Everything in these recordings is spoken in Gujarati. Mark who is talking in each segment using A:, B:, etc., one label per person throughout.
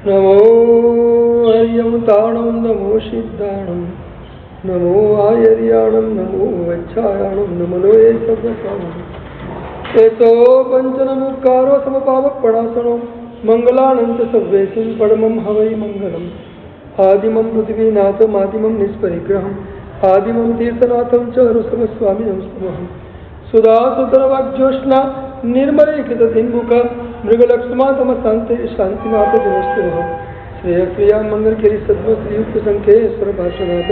A: નમો હરિયમ તાણમ નમો સિદ્ધાણમ નમો આયર્યાણમ નમો વચ્છાયાણમ નમનો એ સર્વસાણમ એતો પંચનમુકારો સમપાવપણાસણો મંગલાનંત સવ્યેસિં પરમં હવૈ મંગલમ આદિમં પૃથ્વીનાથમાદિમં નિષ્પરિગ્રહમ આદિમં તીર્થનાથમ ચ ઋષભસ્વામિનં સ્મહં સુધાસુતરવાગ્જોષ્ણા निर्मलीकृतदिन्मुख मृगलक्ष्मातम शांति शांतिनाथ जनस्तुभ श्रेयप्रिया मंगलगिरी सद्मश्रीयुक्त संख्येश्वर भाषणाथ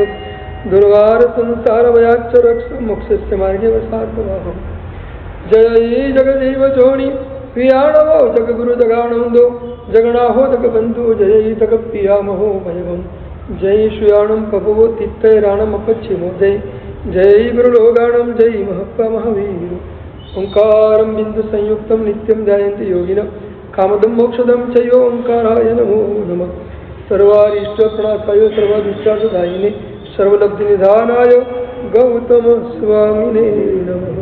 A: दुर्वार संसार वयाच्च रक्ष मोक्षस्य मार्गे वसात्मवाहम् जय जगदेव जोनि प्रियाणवो जगगुरु जगानंदो जगनाहो जगबंधु जय जगप्रियामहो भयवम् जय श्रियाणं पपवो तित्तैराणम् अपच्छिमो जय जय गुरुलोगाणं जय महप्पा महावीर ओंकारं बिंदु संयुक्तं नित्यं ध्यायन्ति योगिनः कामदं मोक्षदं च यो ओंकाराय नमो नमः सर्वारिष्टप्रणाथाय सर्वादुष्टार्थदायिने सर्वलब्धिनिधानाय गौतम स्वामिने नमः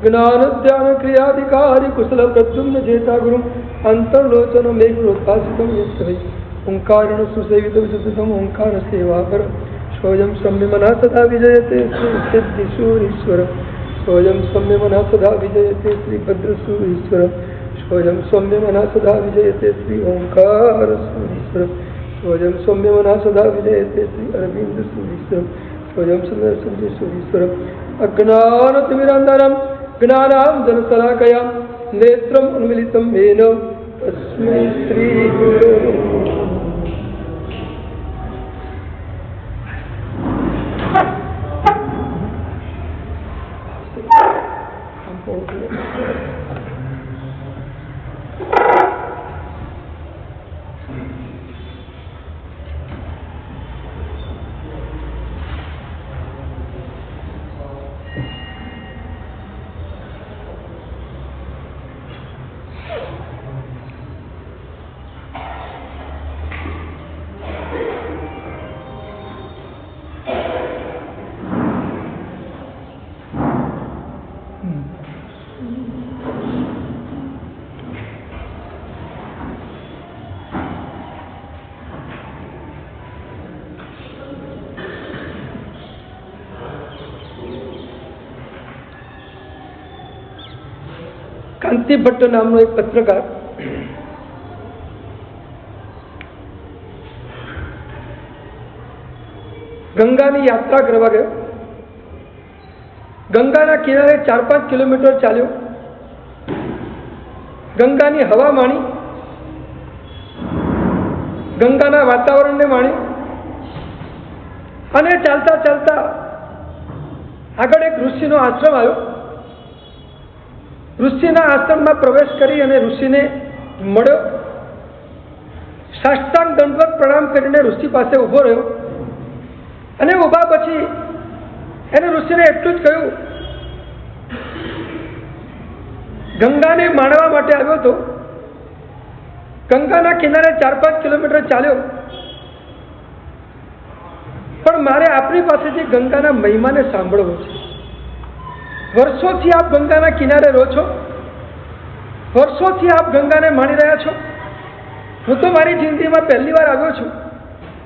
A: ज्ञानध्यानक्रियाधिकारी कुशलप्रद्युम्न जेता गुरुम् अन्तर्लोचनमेघोत्पासितं यस्य ओंकारेण सुसेवितं सततम् ओंकारसेवाकर सोऽयं सम्यमनः सदा विजयते सिद्धिसूरीश्वर सोऽयं सम्यमनः सदा विजयते श्रीभद्रसूरीश्वर सोऽयं सम्यमनः सदा विजयते श्री ओंकारसूरीश्वर सोऽयं सम्यमनः सदा विजयते श्री अरविन्दसूरीश्वर सोऽयं सम्यसूरीश्वर अज्ञानतिमिरान्धनं ज्ञानाञ्जनशलाकया नेत्रम् उन्मीलितं येन तस्मै श्रीगुरवे કાંતિ ભટ્ટ નામનો એક પત્રકાર ગંગાની યાત્રા કરવા ગયો. ગંગાના કિનારે 4-5 કિલોમીટર ચાલ્યો. ગંગાની હવા માણી, ગંગાના વાતાવરણને માણી અને ચાલતા ચાલતા આગળ એક ઋષિનો આશ્રમ આવ્યો. ઋષિના આશ્રમમાં પ્રવેશ કરી અને ઋષિને મળ્યો. સાષ્ટાંગ દંડવત પ્રણામ કરીને ઋષિ પાસે ઊભો રહ્યો અને ઊભા પછી એને ઋષિને એટલું જ કહ્યું, ગંગાને માણવા માટે આવ્યો હતો. ગંગાના કિનારે 4-5 કિલોમીટર ચાલ્યો, પણ મારે આપની પાસેથી ગંગાના મહિમાને સાંભળવો છે. વર્ષોથી આપ ગંગાના કિનારે રહો છો, વર્ષોથી આપ ગંગાને માણી રહ્યા છો. હું તો મારી જિંદગીમાં પહેલી વાર આવ્યો છું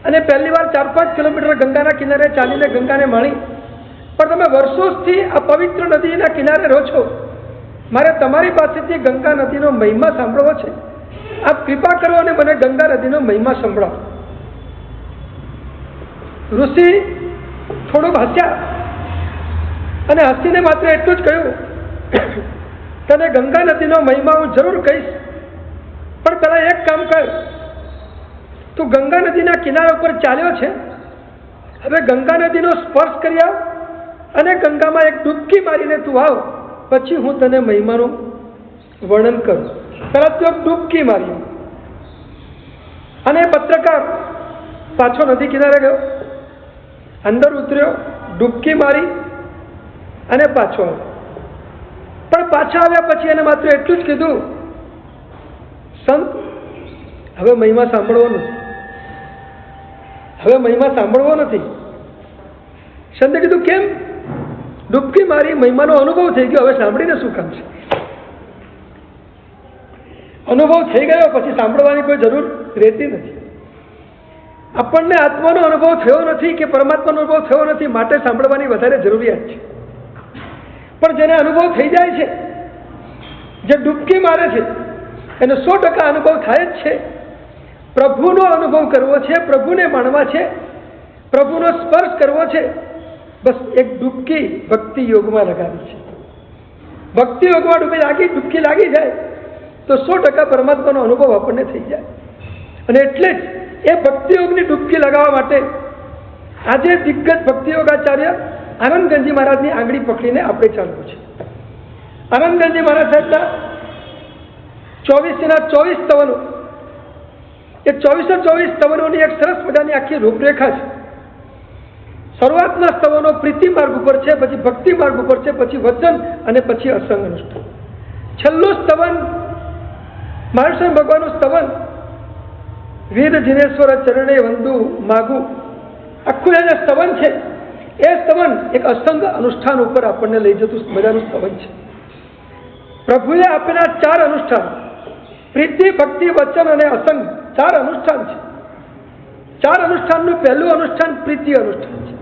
A: અને પહેલી વાર 4-5 કિલોમીટર ગંગાના કિનારે ચાલીને ગંગાને માણી, પણ તમે વર્ષોથી આ પવિત્ર નદીના કિનારે રહો છો. મારે તમારી પાસેથી ગંગા નદીનો મહિમા સાંભળવો છે. આપ કૃપા કરો અને મને ગંગા નદીનો મહિમા સંભળાવો. ઋષિ થોડુંક હસ્યા અને હસીને માત્ર એટલું જ કહ્યું, તને ગંગા નદીનો મહિમા હું જરૂર કહીશ, પણ પહેલાં એક કામ કર. તું ગંગા નદીના કિનારા ઉપર ચાલ્યો છે, હવે ગંગા નદીનો સ્પર્શ કરી આવ અને ગંગામાં એક ડૂબકી મારીને તું આવ, પછી હું તને મહિમાનું વર્ણન કરું. પહેલાં તું એક ડૂબકી મારી અને પત્રકાર પાછો નદી કિનારે ગયો, અંદર ઉતર્યો, ડૂબકી મારી અને પાછો આવ્યો. પણ પાછા આવ્યા પછી એને માત્ર એટલું જ કીધું, સંત હવે મહિમા સાંભળવો નથી, હવે મહિમા સાંભળવો નથી. સંતે કીધું કેમ? ડૂબકી મારી, મહિમાનો અનુભવ થઈ ગયો, હવે સાંભળીને શું કામ છે? અનુભવ થઈ ગયો પછી સાંભળવાની કોઈ જરૂર રહેતી નથી. આપણને આત્માનો અનુભવ થયો નથી કે પરમાત્માનો અનુભવ થયો નથી, માટે સાંભળવાની વધારે જરૂરિયાત છે. પણ જેને અનુભવ થઈ જાય છે, જે ડૂબકી મારે છે, એને 100% અનુભવ થાય જ છે. પ્રભુનો અનુભવ કરવો છે, પ્રભુને માણવા છે, પ્રભુનો સ્પર્શ કરવો છે, બસ એક ડૂબકી ભક્તિ યોગમાં લગાવી છે. ભક્તિ યોગમાં ડૂબકી લાગી જાય તો 100% પરમાત્માનો અનુભવ આપણને થઈ જાય. અને એટલે જ એ ભક્તિ યોગની ડૂબકી લગાવવા માટે આજે દિગ્ગજ ભક્તિ યોગાચાર્ય આનંદગંજી મહારાજની આંગળી પકડીને આપણે ચાલવું છે. આનંદગંજી મહારાજ સાહેબના 24 સ્તવનો, એ 24 સ્તવનોની એક સરસ મજાની આખી રૂપરેખા છે. શરૂઆતના સ્તવનો પ્રીતિ માર્ગ ઉપર છે, પછી ભક્તિ માર્ગ ઉપર છે, પછી વચન અને પછી અસંગ અનુષ્ઠાન. છેલ્લું સ્તવન મહાવીર ભગવાનનું સ્તવન વીર જિનેશ્વર ચરણે વંદુ માગુ, આખું એ સ્તવન છે. એ સ્તવન એક અસંગ અનુષ્ઠાન ઉપર આપણને લઈ જતું મજાનું સ્તવન છે. પ્રભુએ આપેલા 4 અનુષ્ઠાન, પ્રીતિ, ભક્તિ, વચન અને અસંગ, 4 અનુષ્ઠાન છે. 4 અનુષ્ઠાનનું પહેલું અનુષ્ઠાન પ્રીતિ અનુષ્ઠાન છે.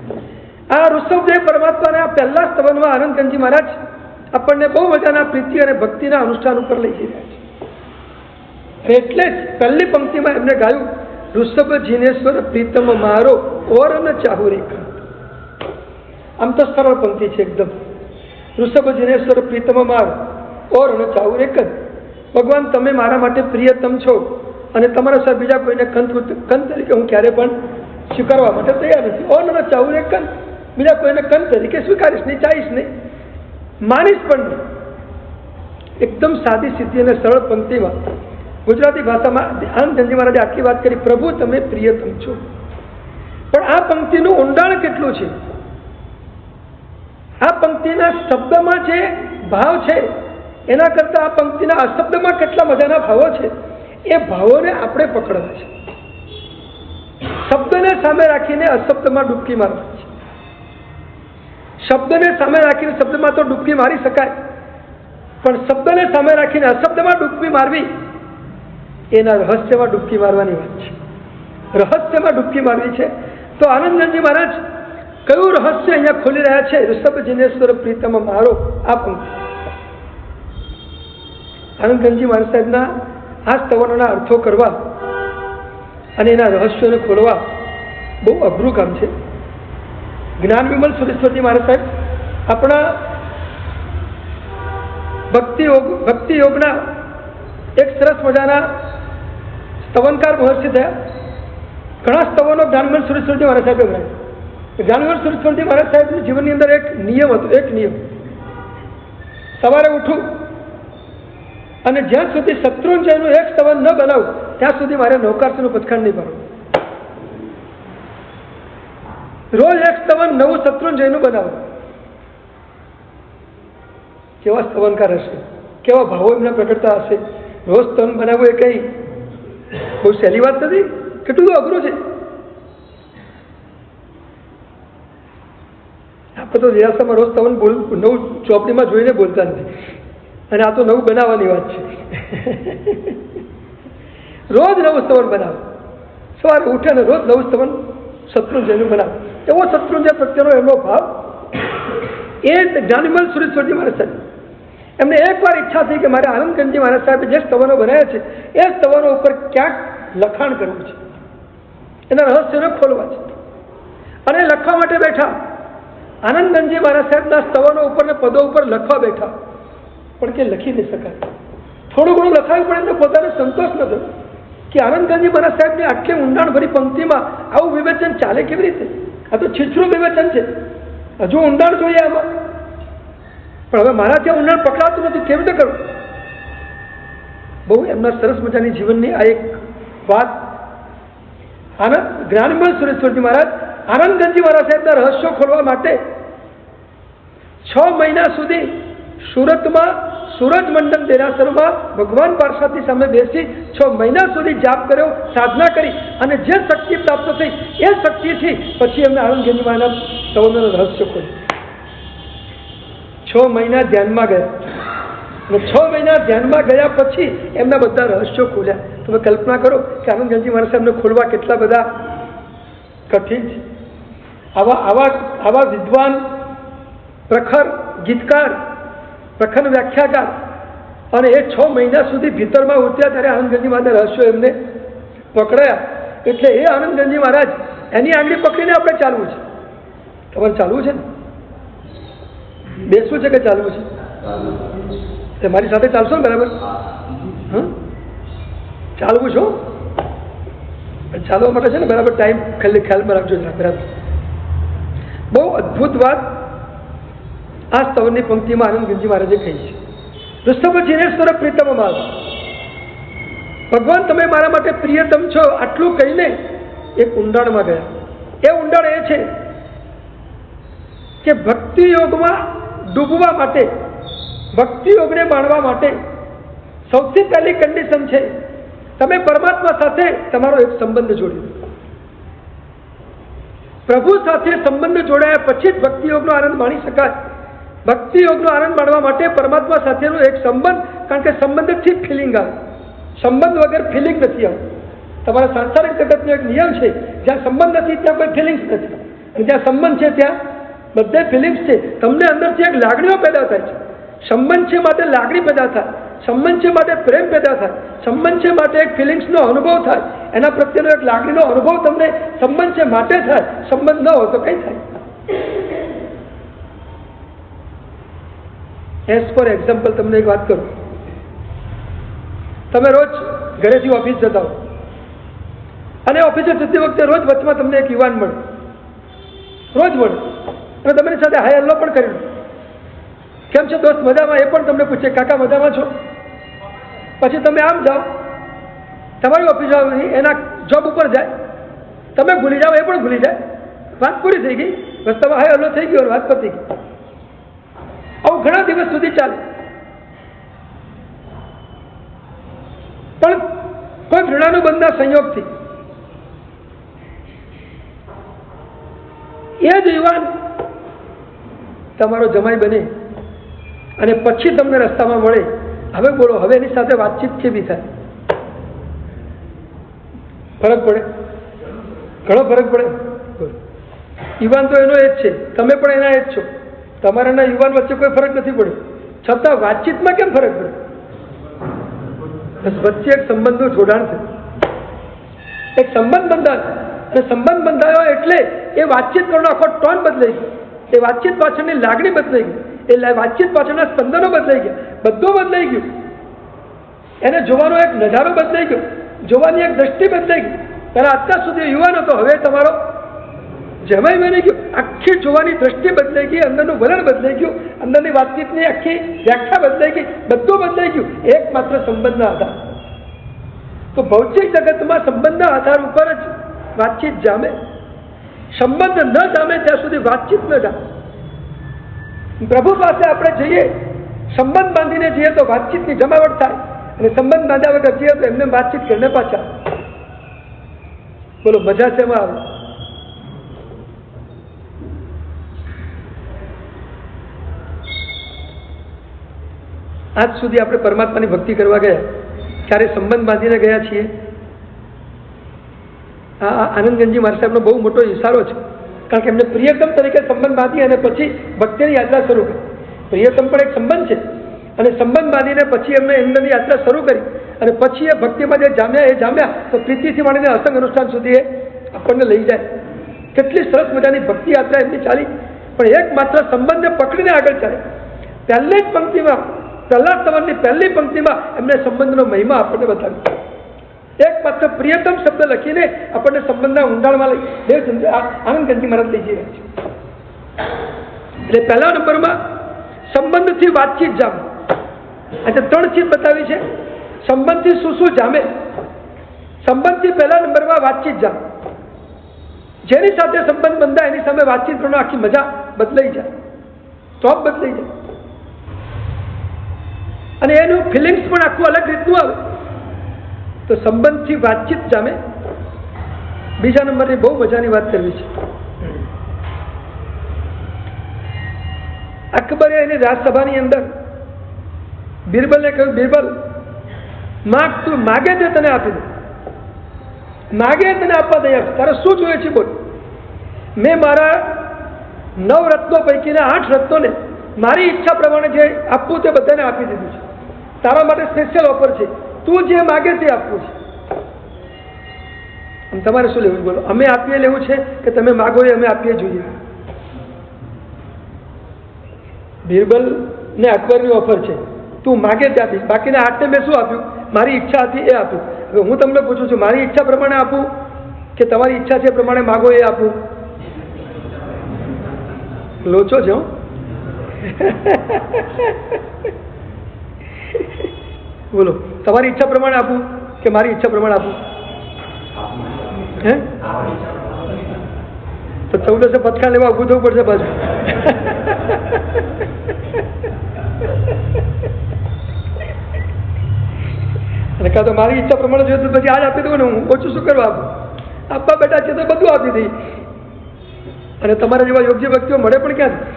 A: આ ઋષભદેવ પરમાત્માના પહેલા સ્તવનમાં આનંદગંજી મહારાજ આપણને બહુ મજાના પ્રીતિ અને ભક્તિના અનુષ્ઠાન ઉપર લઈ જઈ રહ્યા છે. એટલે જ પહેલી પંક્તિમાં એમને ગાયું, ઋષભ જીનેશ્વર પ્રીતમ મારો ઓર ન ચાહુ રેખા. આમ તો સરળ પંક્તિ છે એકદમ. ઋષભ જીનેશ્વર પ્રીતમ મારો ઓર ન ચાહુ રેખા. ભગવાન તમે મારા માટે પ્રિયતમ છો અને તમારા સાહેબ બીજા કોઈને કંત તરીકે હું ક્યારે પણ સ્વીકારવા માટે તૈયાર નથી. ઓર ન ચાહુ રેખા, બીજા કોઈને કંત તરીકે સ્વીકારીશ નહીં, ચાહીશ નહીં, માનીશ પણ નહીં. એકદમ સાદી સીધી અને સરળ પંક્તિમાં ગુજરાતી ભાષામાં આનંદગંજી મહારાજે આટલી વાત કરી, પ્રભુ તમે પ્રિયતમ છો. પણ આ પંક્તિનું ઊંડાણ કેટલું છે, આ પંક્તિના શબ્દમાં જે ભાવ છે એના કરતાં આ પંક્તિના અશબ્દમાં કેટલા મજાના ભાવો છે, એ ભાવોને આપણે પકડવા છે. શબ્દને સામે રાખીને અશબ્દમાં ડૂબકી મારવા છે. શબ્દને સામે રાખીને શબ્દમાં તો ડૂબકી મારી શકાય, પણ શબ્દને સામે રાખીને અશબ્દમાં ડૂબકી મારવી એના રહસ્યમાં ડૂબકી મારવાની વાત છે. રહસ્યમાં ડૂબકી મારવી છે. તો આનંદગંજી મહારાજ કયું રહસ્ય અહીંયા ખોલી રહ્યા છે? ઋષભ જિનેશ્વર પ્રીતમ મારો, આ પંક્તિ. આનંદગંજી મહારાજ સાહેબના આ સ્તવનોના અર્થો કરવા અને એના રહસ્યોને ખોલવા બહુ અઘરું કામ છે. જ્ઞાન વિમલ સુરેશ્વરજી મહારાજ સાહેબ આપણા ભક્તિ યોગના એક સરસ મજાના સ્તવનકાર મહર્ષિ થયા. ઘણા સ્તવનો જ્ઞાનવિમલ સુરેશ્વરજી મહારાજ સાહેબે બનાવ્યા. જ્ઞાનવિમલ સુરેશ્વરજી મહારાજ સાહેબના જીવનની અંદર એક નિયમ હતો. એક નિયમ, સવારે ઉઠું અને જ્યાં સુધી શત્રુંજયનું એક સ્તવન ન બનાવું ત્યાં સુધી મારે નૌકારસીનું પથખાણ નહીં ભરવું. રોજ એક સ્તવન નવું શત્રુંજયનું બનાવું. કેવા સ્તવનકાર હશે, કેવા ભાવો એમને પ્રગટતા હશે. રોજ સ્તવન બનાવવું એ કઈ બહુ સહેલી વાત નથી, કેટલું અઘરું છે. આપણે તો નિરાશામાં રોજ સ્તવન નવું ચોપડીમાં જોઈને બોલતા નથી, અને આ તો નવું બનાવવાની વાત છે. રોજ નવું સ્તવન બનાવો, સવારે ઉઠે ને રોજ નવું સ્તવન શત્રુંજયનું બનાવો. એવો શત્રુંજય પ્રત્યેનો એમનો ભાવ. એ જ્ઞાનવિમલ સુરેશ્વરજી મહારાજ સાહેબ એમને એકવાર ઈચ્છા થઈ કે મારે આનંદગંજી મહારાજ સાહેબે જે સ્તવનો બનાવ્યા છે એ સ્તવનો ઉપર ક્યાંક લખાણ કરવું છે, એના રહસ્યોને ખોલવા છે. અને લખવા માટે બેઠા. આનંદગંજી મહારાજ સાહેબના સ્તવનો ઉપર ને પદો ઉપર લખવા બેઠા, પણ કે લખી નહીં શકાય. થોડું ઘણું લખાયું પણ એમને પોતાને સંતોષ ન થયો કે આનંદગંજી મહારાજ સાહેબની આટલી ઊંડાણભરી પંક્તિમાં આવું વિવેચન ચાલે કેવી રીતે? આ તો છીછરું વિવેચન છે, હજુ ઊંડાણ જોઈએ આમાં. પણ હવે મારા ત્યાં ઊંડાણ પકડાતું નથી, કેવી રીતે કરું? બહુ એમના સરસ મજાની જીવનની આ એક વાત. જ્ઞાનવિમલ સુરેશ્વરજી મહારાજ આનંદગંજી મહારાજ સાહેબના રહસ્યો ખોલવા માટે 6 મહિના સુધી સુરતમાં સૂરજ મંડન દેરાસરમાં ભગવાન પાર્ષદની સામે બેસી 6 મહિના સુધી જાપ કર્યો, સાધના કરી, અને જે શક્તિ પ્રાપ્ત થઈ એ શક્તિથી પછી એમને આનંદગંજી મહારાજ સ્તવનોનું રહસ્ય ખોલ્યું. 6 મહિના ધ્યાનમાં ગયા, અને 6 મહિના ધ્યાનમાં ગયા પછી એમના બધા રહસ્યો ખોલ્યા. તમે કલ્પના કરો કે આનંદગંજી મહારાજ સાહેબને ખોલવા કેટલા બધા કઠિન છે. આવા વિદ્વાન, પ્રખર ગીતકાર, પ્રખર વ્યાખ્યાકાર, અને એ 6 મહિના સુધી ભીતરમાં ઉતર્યા ત્યારે આનંદગંજી મહારાજના રહસ્યો એમને પકડાયા. એટલે એ આનંદગંજી મહારાજ એની આંગળી પકડીને આપણે ચાલવું છે. તમારે ચાલવું છે ને? બેસવું છે કે ચાલવું છે? મારી સાથે ચાલશો ને? બરાબર. ચાલવું છો? ચાલવા માટે છે ને બરાબર ટાઈમ ખ્યાલમાં રાખજો. બરાબર. બહુ અદભુત વાત આ સ્તવનની પંક્તિમાં આનંદગંજી મહારાજે કહી છે. ઋષભજીનેશ્વર પ્રીતમ માલ, ભગવાન તમે મારા માટે પ્રિયતમ છો, આટલું કહીને એક ઊંડાણમાં ગયા. એ ઊંડાણ એ છે કે ભક્તિ યોગમાં ડૂબવા માટે, ભક્તિ યોગને માણવા માટે સૌથી પહેલી કન્ડિશન છે તમે પરમાત્મા સાથે તમારો એક સંબંધ જોડ્યો. પ્રભુ સાથે સંબંધ જોડાયા પછી જ ભક્તિ યોગનો આનંદ માણી શકાય. ભક્તિ યોગનો આનંદ માણવા માટે પરમાત્મા સાથેનો એક સંબંધ, કારણ કે સંબંધથી ફિલિંગ આવે. સંબંધ વગર ફિલિંગ નથી આવે. તમારા સાંસારિક જગતનો એક નિયમ છે, જ્યાં સંબંધ નથી ત્યાં કોઈ ફિલિંગ્સ નથી, અને જ્યાં સંબંધ છે ત્યાં બધે ફિલિંગ્સ છે. તમને અંદરથી એક લાગણીઓ પેદા થાય છે. સંબંધ છે માટે લાગણી પેદા થાય, સંબંધ છે માટે પ્રેમ પેદા થાય, સંબંધ છે માટે એક ફિલિંગ્સનો અનુભવ થાય, એના પ્રત્યેનો એક લાગણીનો અનુભવ તમને સંબંધ છે માટે થાય. સંબંધ ન હોય તો કઈ થાય? એઝ ફોર એક્ઝામ્પલ તમને એક વાત કરું. તમે રોજ ઘરેથી ઓફિસ જતા હો, અને ઓફિસે જતી વખતે રોજ વચમાં તમને એક યુવાન મળે, રોજ મળે, અને તમારી સાથે હાય હલ્લો પણ કર્યો. કેમ છે દોસ્ત, મજામાં? એ પણ તમને પૂછે કાકા મજામાં છો? પછી તમે આમ જાઓ, તમારી ઓફિસ એના જોબ ઉપર જાય, તમે ભૂલી જાઓ, એ પણ ભૂલી જાય, વાત પૂરી થઈ ગઈ, રસ્તામાં હાય હલ્લો થઈ ગયો, વાત પતી ગઈ. આવું ઘણા દિવસ સુધી ચાલે. પણ કોઈ ઋણાનુબંધના સંયોગથી એ જ યુવાન તમારો જમાઈ બને, અને પછી તમને રસ્તામાં મળે. હવે બોલો, હવે એની સાથે વાતચીત કેવી થાય? ફરક પડે, ઘણો ફરક પડે. યુવાન તો એનો એ જ છે, તમે પણ એના એ જ છો. તમારાના યુવાન વચ્ચે કોઈ ફરક નથી પડ્યો, છતાં વાતચીતમાં કેમ ફરક પડે? વચ્ચે એક સંબંધનું જોડાણ છે, એક સંબંધ બંધાયો, અને સંબંધ બંધાયો એટલે એ વાતચીત કરવાનો આખો ટોન બદલાઈ ગયો, એ વાતચીત પાછળની લાગણી બદલાઈ ગઈ, એ વાતચીત પાછળના સ્પંદનો બદલાઈ ગયા, બધું બદલાઈ ગયું. એને જોવાનો એક નજારો બદલાઈ ગયો, જોવાની એક દ્રષ્ટિ બદલાઈ ગઈ. પહેલા અત્યાર સુધી યુવાન હતો, હવે તમારો જમાઈ બની ગયો. આખી જોવાની દ્રષ્ટિ બદલાઈ ગઈ, અંદરનું વલણ બદલાઈ ગયું, અંદરની વાતચીતની આખી વ્યાખ્યા બદલાઈ ગઈ, બધું બદલાઈ ગયું એકમાત્ર સંબંધના આધાર. તો ભૌતિક જગતમાં સંબંધના આધાર ઉપર જ વાતચીત જામે. સંબંધ ન જામે ત્યાં સુધી વાતચીત ન જામે. પ્રભુ પાસે આપણે જઈએ, સંબંધ બાંધીને જઈએ તો વાતચીતની જમાવટ થાય, અને સંબંધ બાંધ્યા વગર જઈએ તો એમને વાતચીત કરીને પાછા. બોલો, મજા શેમાં આવે? આજ સુધી આપણે પરમાત્માની ભક્તિ કરવા ગયા, ક્યારે સંબંધ બાંધીને ગયા છીએ? આ આનંદગંજી મહારાજ સાહેબનો બહુ મોટો ઇશારો છે, કારણ કે એમને પ્રિયતમ તરીકે સંબંધ બાંધી અને પછી ભક્તિની યાત્રા શરૂ કરી. પ્રિયતમ પણ એક સંબંધ છે, અને સંબંધ બાંધીને પછી એમને અંદરની યાત્રા શરૂ કરી, અને પછી એ ભક્તિમાં જે જામ્યા તો પ્રીતિથી માંડીને અસંગ અનુષ્ઠાન સુધી એ આપણને લઈ જાય. કેટલી સરસ મજાની ભક્તિ યાત્રા એમની ચાલી, પણ એકમાત્ર સંબંધને પકડીને આગળ ચાલે. પહેલી જ પંક્તિમાં, પહેલા સ્તવનની પહેલી પંક્તિમાં એમને સંબંધનો મહિમા આપણને બતાવ્યો. એકમાત્ર પ્રિયતમ શબ્દ લખીને આપણને સંબંધના ઊંડાણમાં લઈ આનંદગંજી મહારાજ લઈ જઈ રહ્યા છે. એટલે પહેલા નંબરમાં સંબંધથી વાતચીત જામે. આજે 3 ચીજ બતાવી છે. સંબંધથી શું જામે? સંબંધથી પહેલા નંબરમાં વાતચીત જામે. જેની સાથે સંબંધ બંધાય એની સામે વાતચીત કરવાનો આખી મજા બદલાઈ જાય, ટોપ બદલાઈ જાય, અને એનું ફિલિંગ્સ પણ આખું અલગ રીતનું આવે. તો સંબંધથી વાતચીત જામે. બીજા નંબરની બહુ મજાની વાત કરવી છે. અકબરે એની રાજસભાની અંદર બિરબલને કહ્યું, બિરબલ માગ, તું માગે તે તને આપી દે, માગે તને આપવા તૈયાર છે, તારે શું જોઈએ છે બોલ. મેં મારા 9 રત્નો પૈકીના 8 રત્નોને મારી ઈચ્છા પ્રમાણે જે આપવું તે બધાને આપી દીધું છે. તારા માટે સ્પેશિયલ ઓફર છે, તું જે માગે તે આપવું છે. તમારે શું લેવું બોલો? અમે આપીએ લેવું છે કે તમે માગો એ અમે આપીએ જોઈએ? બિરબલ ને અકબરની ઓફર છે, તું માગે તે આપીશ, બાકીના 8ને મેં શું આપ્યું? મારી ઈચ્છા હતી એ આપ્યું. હવે હું તમને પૂછું છું, મારી ઈચ્છા પ્રમાણે આપું કે તમારી ઈચ્છા છે પ્રમાણે માગો એ આપું? લોચો છે. બોલો, તમારી ઈચ્છા પ્રમાણે આપું કે મારી ઈચ્છા પ્રમાણે આપું? હે તો 14 પથકા લેવા ઉભું થવું પડશે બાજુ. અને કાં તો મારી ઈચ્છા પ્રમાણે જોઈએ તો પછી આજ આપી દઉં ને, હું ઓછું શું કરવા આપું? આપવા બેઠા છે તો બધું આપી દઈ. અને તમારા જેવા યોગ્ય વ્યક્તિઓ મળે પણ ક્યાંથી?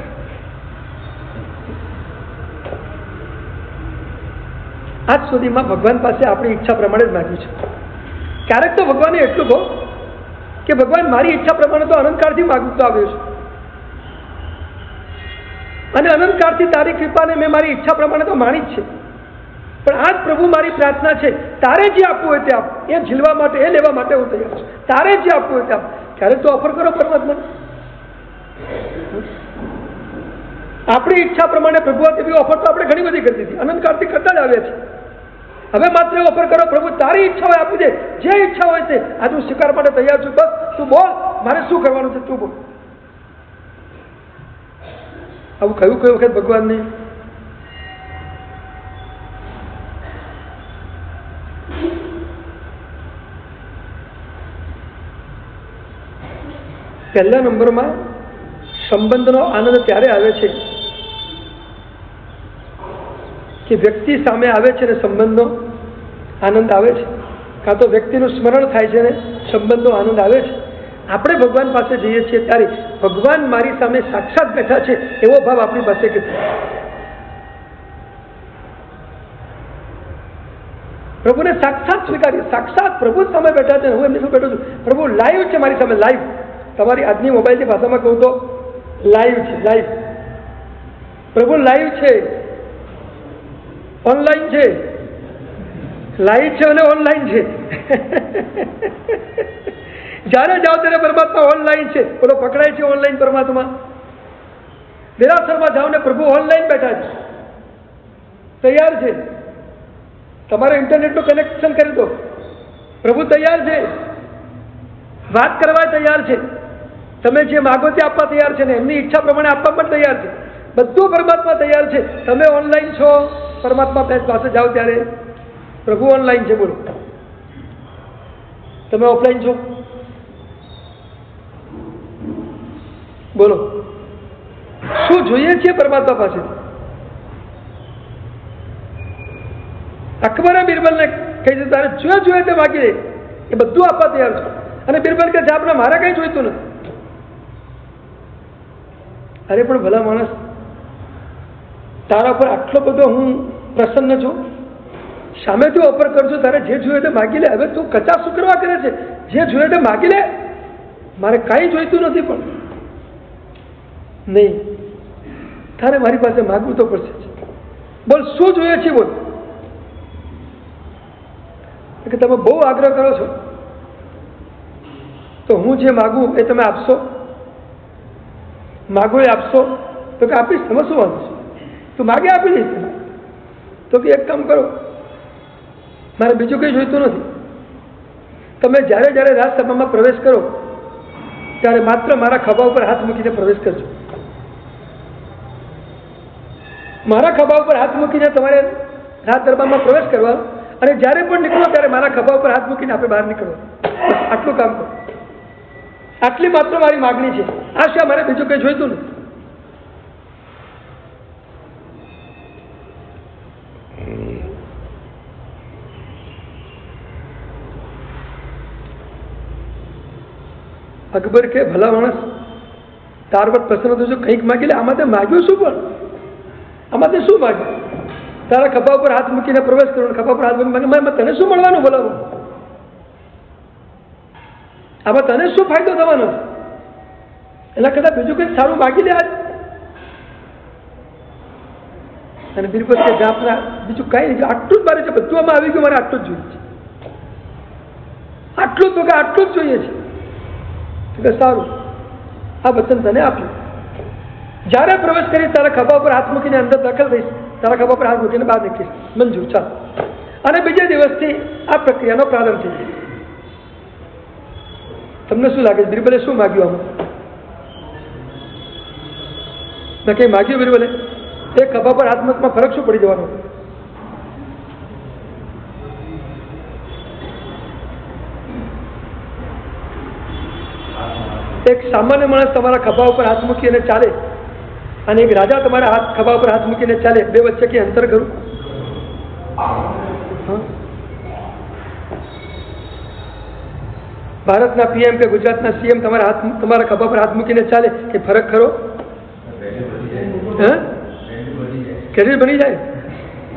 A: આજ સુધીમાં ભગવાન પાસે આપણી ઈચ્છા પ્રમાણે જ માગ્યું છે. ક્યારેક તો ભગવાને એટલું કહો કે ભગવાન મારી ઈચ્છા પ્રમાણે તો અનંતકાળથી માગતો આવ્યો છું, અને અનંતકાળથી તારી કૃપાને મેં મારી ઈચ્છા પ્રમાણે તો માણી જ છે, પણ આજ પ્રભુ મારી પ્રાર્થના છે, તારે જે આપવું હોય તે આપ. એ ઝીલવા માટે, એ લેવા માટે હું તૈયાર છું. તારે જે આપવું હોય તે આપ. ક્યારેક તો ઓફર કરો પરમાત્મા. આપણી ઈચ્છા પ્રમાણે પ્રભુ એવી ઓફર તો આપણે ઘણી બધી કરી દીધી, અનંતકાળથી કરતા જ આવ્યા છીએ. હવે માત્ર ઓફર કરો, પ્રભુ તારી ઈચ્છા હોય આપી દે, જે ઈચ્છા હોય તે આજે હું સ્વીકાર માટે તૈયાર છું. બસ તું બોલ, મારે શું કરવાનું છે તું બોલ. આવું કયું કઈ વખત ભગવાનને પહેલા નંબરમાં સંબંધનો આનંદ ત્યારે આવે છે કે વ્યક્તિ સામે આવે છે ને સંબંધનો આનંદ આવે છે, કાં તો વ્યક્તિનું સ્મરણ થાય છે ને સંબંધનો આનંદ આવે છે. આપણે ભગવાન પાસે જઈએ છીએ ત્યારે ભગવાન મારી સામે સાક્ષાત બેઠા છે એવો ભાવ આપણી પાસે કે પ્રભુને સાક્ષાત સ્વીકારીએ. સાક્ષાત પ્રભુ સામે બેઠા છે, હું એમની સામે બેઠો છું. પ્રભુ લાઈવ છે મારી સામે, લાઈવ. તમારી આજની મોબાઈલની ભાષામાં કહું તો લાઈવ છે, લાઈવ. પ્રભુ લાઈવ છે, ઓનલાઈન છે, લાઈવ છે અને ઓનલાઈન છે. જ્યારે જાઓ ત્યારે પરમાત્મા ઓનલાઈન છે. બોલો, પકડાય છે ઓનલાઈન પરમાત્મા. દેરાસરમાં જાઓ ને પ્રભુ ઓનલાઈન બેઠા છે, તૈયાર છે. તમારે ઇન્ટરનેટનું કનેક્શન કરી દો, પ્રભુ તૈયાર છે, વાત કરવા તૈયાર છે. તમે જે માગો તે આપવા તૈયાર છે ને એમની ઈચ્છા પ્રમાણે આપવા પણ તૈયાર છે. બધું પરમાત્મા તૈયાર છે. તમે ઓનલાઈન છો, પરમાત્મા પાસે જાઓ ત્યારે પ્રભુ ઓનલાઈન છે. બોલો, તમે ઓફલાઈન છો? બોલો, શું જોઈએ છે પરમાત્મા પાસે? અકબરે બિરબલને કહી દીધું, તારે જે જોઈએ તે માગી દે, એ બધું આપવા તૈયાર છે. અને બિરબલ કે આપણે મારે કઈ જોઈતું નથી. અરે પણ ભલા માણસ, તારા પર આટલો બધો હું પ્રસન્ન છું, સામે તું ઓફર કરજો, તારે જે જોઈએ તે માગી લે. હવે તું કચા શું કરવા કરે છે? જે જોઈએ તે માગી લે, મારે કાંઈ જોઈતું નથી. પણ નહીં, તારે મારી પાસે માગવું તો પડશે. બોલ, શું જોઈએ છે બોલ. કે તમે બહુ આગ્રહ કરો છો તો હું જે માગું એ તમે આપશો? માગો એ આપશો? તો કે આપીશ. તમે શું વાંધો છે, તું માગે આપી દઈશ. તો કે એક કામ કરો, મારે બીજું કંઈ જોઈતું નથી. તમે જ્યારે જ્યારે રાજસભામાં પ્રવેશ કરો ત્યારે માત્ર મારા ખભા ઉપર હાથ મૂકીને પ્રવેશ કરજો. મારા ખભા ઉપર હાથ મૂકીને તમારે રાજ દરબારમાં પ્રવેશ કરવા, અને જ્યારે પણ નીકળો ત્યારે મારા ખભા ઉપર હાથ મૂકીને આપણે બહાર નીકળો. આટલું કામ કરો. આટલી માત્ર મારી માગણી છે. આ સિવાય મારે બીજું કંઈ જોઈતું નથી. અકબર કે ભલા માણસ, તાર પર પ્રસન્ન થજો, કંઈક માગી લે. આમાં તે માગ્યું શું? પણ આમાં તે શું માગ્યું? તારા ખભા ઉપર હાથ મૂકીને પ્રવેશ કરો, ખભા પર હાથ મૂકીને તને શું મળવાનું બોલાવો? આમાં તને શું ફાયદો થવાનો? એના કરતાં બીજું કંઈક સારું માગી લે આજ. અને બિરબલ કે જાપના બીજું કઈ નહીં, આટલું જ મારે છે, બધું આમાં આવી ગયું, મારે આટલું જ જોઈએ છે, આટલું જ તો કે આટલું જ જોઈએ છે. એટલે સારું, આ વચન તને આપ્યું. જ્યારે પ્રવેશ કરી તારા ખભા ઉપર હાથ મૂકીને અંદર દાખલ થઈશ, તારા ખભા પર હાથ મૂકીને બહાર નીકળીશ. મંજૂર, ચાલ. અને બીજા દિવસથી આ પ્રક્રિયાનો પ્રારંભ થઈ ગયો. તમને શું લાગે બિરબલે શું માગ્યું? આમાં મેં કઈ માગ્યું બિરબલે? એક ખભા પર હાથ મૂકવામાં ફરક શું પડી જવાનો? એક સામાન્ય માણસ તમારા ખભા ઉપર હાથ મૂકીને ચાલે અને એક રાજા તમારા ખભા ઉપર હાથ મૂકીને ચાલે, બે વચ્ચે કે અંતર કરું? ભારતના પીએમ કે ગુજરાતના સીએમ તમારા ખભા પર હાથ મૂકીને ચાલે કે ફરક ખરો? ક્રેડિટ બની જાય.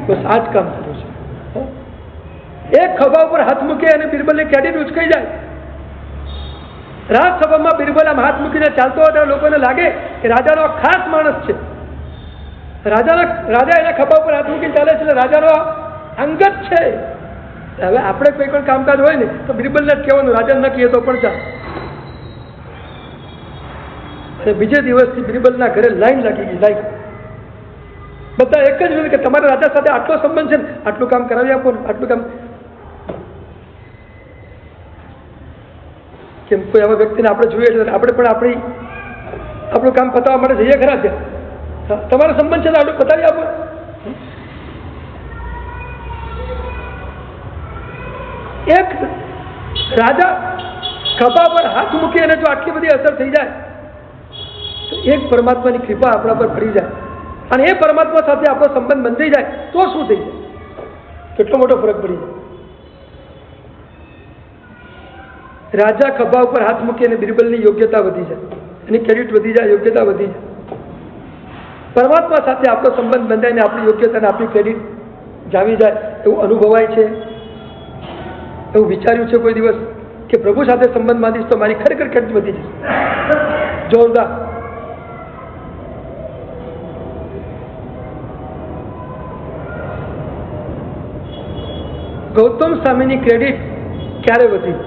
A: બસ આ જ કામ થતું છે. એક ખભા ઉપર હાથ મૂકે અને બિરબલને ક્રેડિટ ઉચકાઈ જાય. રાજસભામાં બિરબલ આમ હાથ મૂકીને ચાલતો હતો, લોકોને લાગે કે રાજાનો ખાસ માણસ છે. રાજા એના ખભા ઉપર હાથ મૂકીને ચાલે છે એટલે રાજાનો અંગત છે. હવે આપણે કોઈ પણ કામકાજ હોય ને તો બિરબલને જ કહેવાનું, રાજાને ન કહીએ તો પણ ચાલે. અને બીજે દિવસથી બિરબલના ઘરે લાઈન લાગી ગઈ, લાઈન. બધા એક જ રીતે કે તમારા રાજા સાથે આટલો સંબંધ છે ને, આટલું કામ કરાવી આપો ને, આટલું કામ. કેમ કોઈ આવા વ્યક્તિને આપણે જોઈએ એટલે આપણે પણ આપણું કામ પતાવવા માટે જઈએ ખરા છે. તમારો સંબંધ છે ને આટલું પતાવી આપો. એક રાજા ખભા પર હાથ મૂકી અને જો આટલી બધી અસર થઈ જાય તો એક પરમાત્માની કૃપા આપણા પર પડી જાય અને એ પરમાત્મા સાથે આપણો સંબંધ બંધાઈ જાય તો શું થઈ જાય? કેટલો મોટો ફરક પડી જાય. રાજા ખભા ઉપર હાથ મૂકી અને બિરબલની યોગ્યતા વધી જાય, એની ક્રેડિટ વધી જાય, યોગ્યતા વધી જાય. પરમાત્મા સાથે આપણો સંબંધ બંધાઈને આપણી યોગ્યતા અને આપણી ક્રેડિટ જામી જાય એવું અનુભવાય છે. એવું વિચાર્યું છે કોઈ દિવસ કે પ્રભુ સાથે સંબંધ બાંધીશ તો મારી ખરેખર ક્રેડિટ વધી જશે? જોરદાર. ગૌતમ સ્વામીની ક્રેડિટ ક્યારે વધી?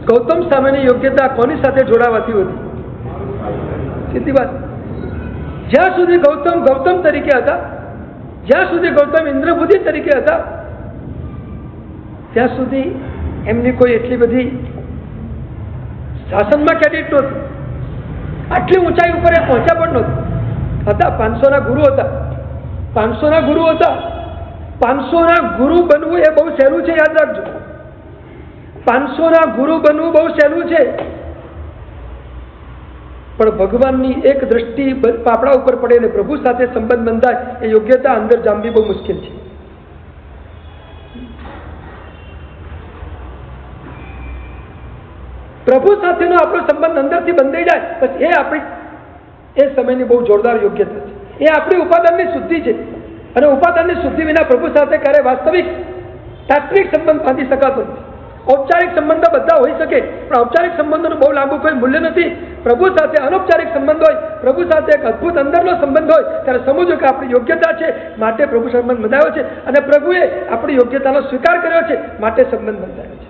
A: ગૌતમ સ્વામીની યોગ્યતા કોની સાથે જોડાવાથી વધી? સીધી વાત. જ્યાં સુધી ગૌતમ તરીકે હતા, જ્યાં સુધી ગૌતમ ઇન્દ્રબુદ્ધિ તરીકે હતા, ત્યાં સુધી એમની કોઈ એટલી બધી શાસનમાં ક્રેડિટ નહોતી. આટલી ઊંચાઈ ઉપર એ પહોંચ્યા પણ નહોતી. હતા 500ના ગુરુ હતા. 500ના ગુરુ હતા. 500ના ગુરુ બનવું એ બહુ સહેલું છે, યાદ રાખજો. 500ના ગુરુ બનવું બહુ સહેલું છે, પણ ભગવાનની એક દ્રષ્ટિ પાપડા ઉપર પડે ને પ્રભુ સાથે સંબંધ બંધાય એ યોગ્યતા અંદર જામવી બહુ મુશ્કેલ છે. પ્રભુ સાથેનો આપણો સંબંધ અંદરથી બંધાઈ જાય પછી એ સમયની બહુ જોરદાર યોગ્યતા છે. એ આપણી ઉપાદાનની શુદ્ધિ છે અને ઉપાદાનની શુદ્ધિ વિના પ્રભુ સાથે ક્યારે વાસ્તવિક તાત્વિક સંબંધ બાંધી શકાતો નથી. ઔપચારિક સંબંધો બધા હોઈ શકે પણ ઔપચારિક સંબંધોનું બહુ લાંબુ કોઈ મૂલ્ય નથી. પ્રભુ સાથે અનૌપચારિક સંબંધ હોય, પ્રભુ સાથે એક અદભુત અંદરનો સંબંધ હોય ત્યારે સમજો કે આપણી યોગ્યતા છે માટે પ્રભુ સંબંધ બંધાયો છે અને પ્રભુએ આપણી યોગ્યતાનો સ્વીકાર કર્યો છે માટે સંબંધ બંધાયો છે.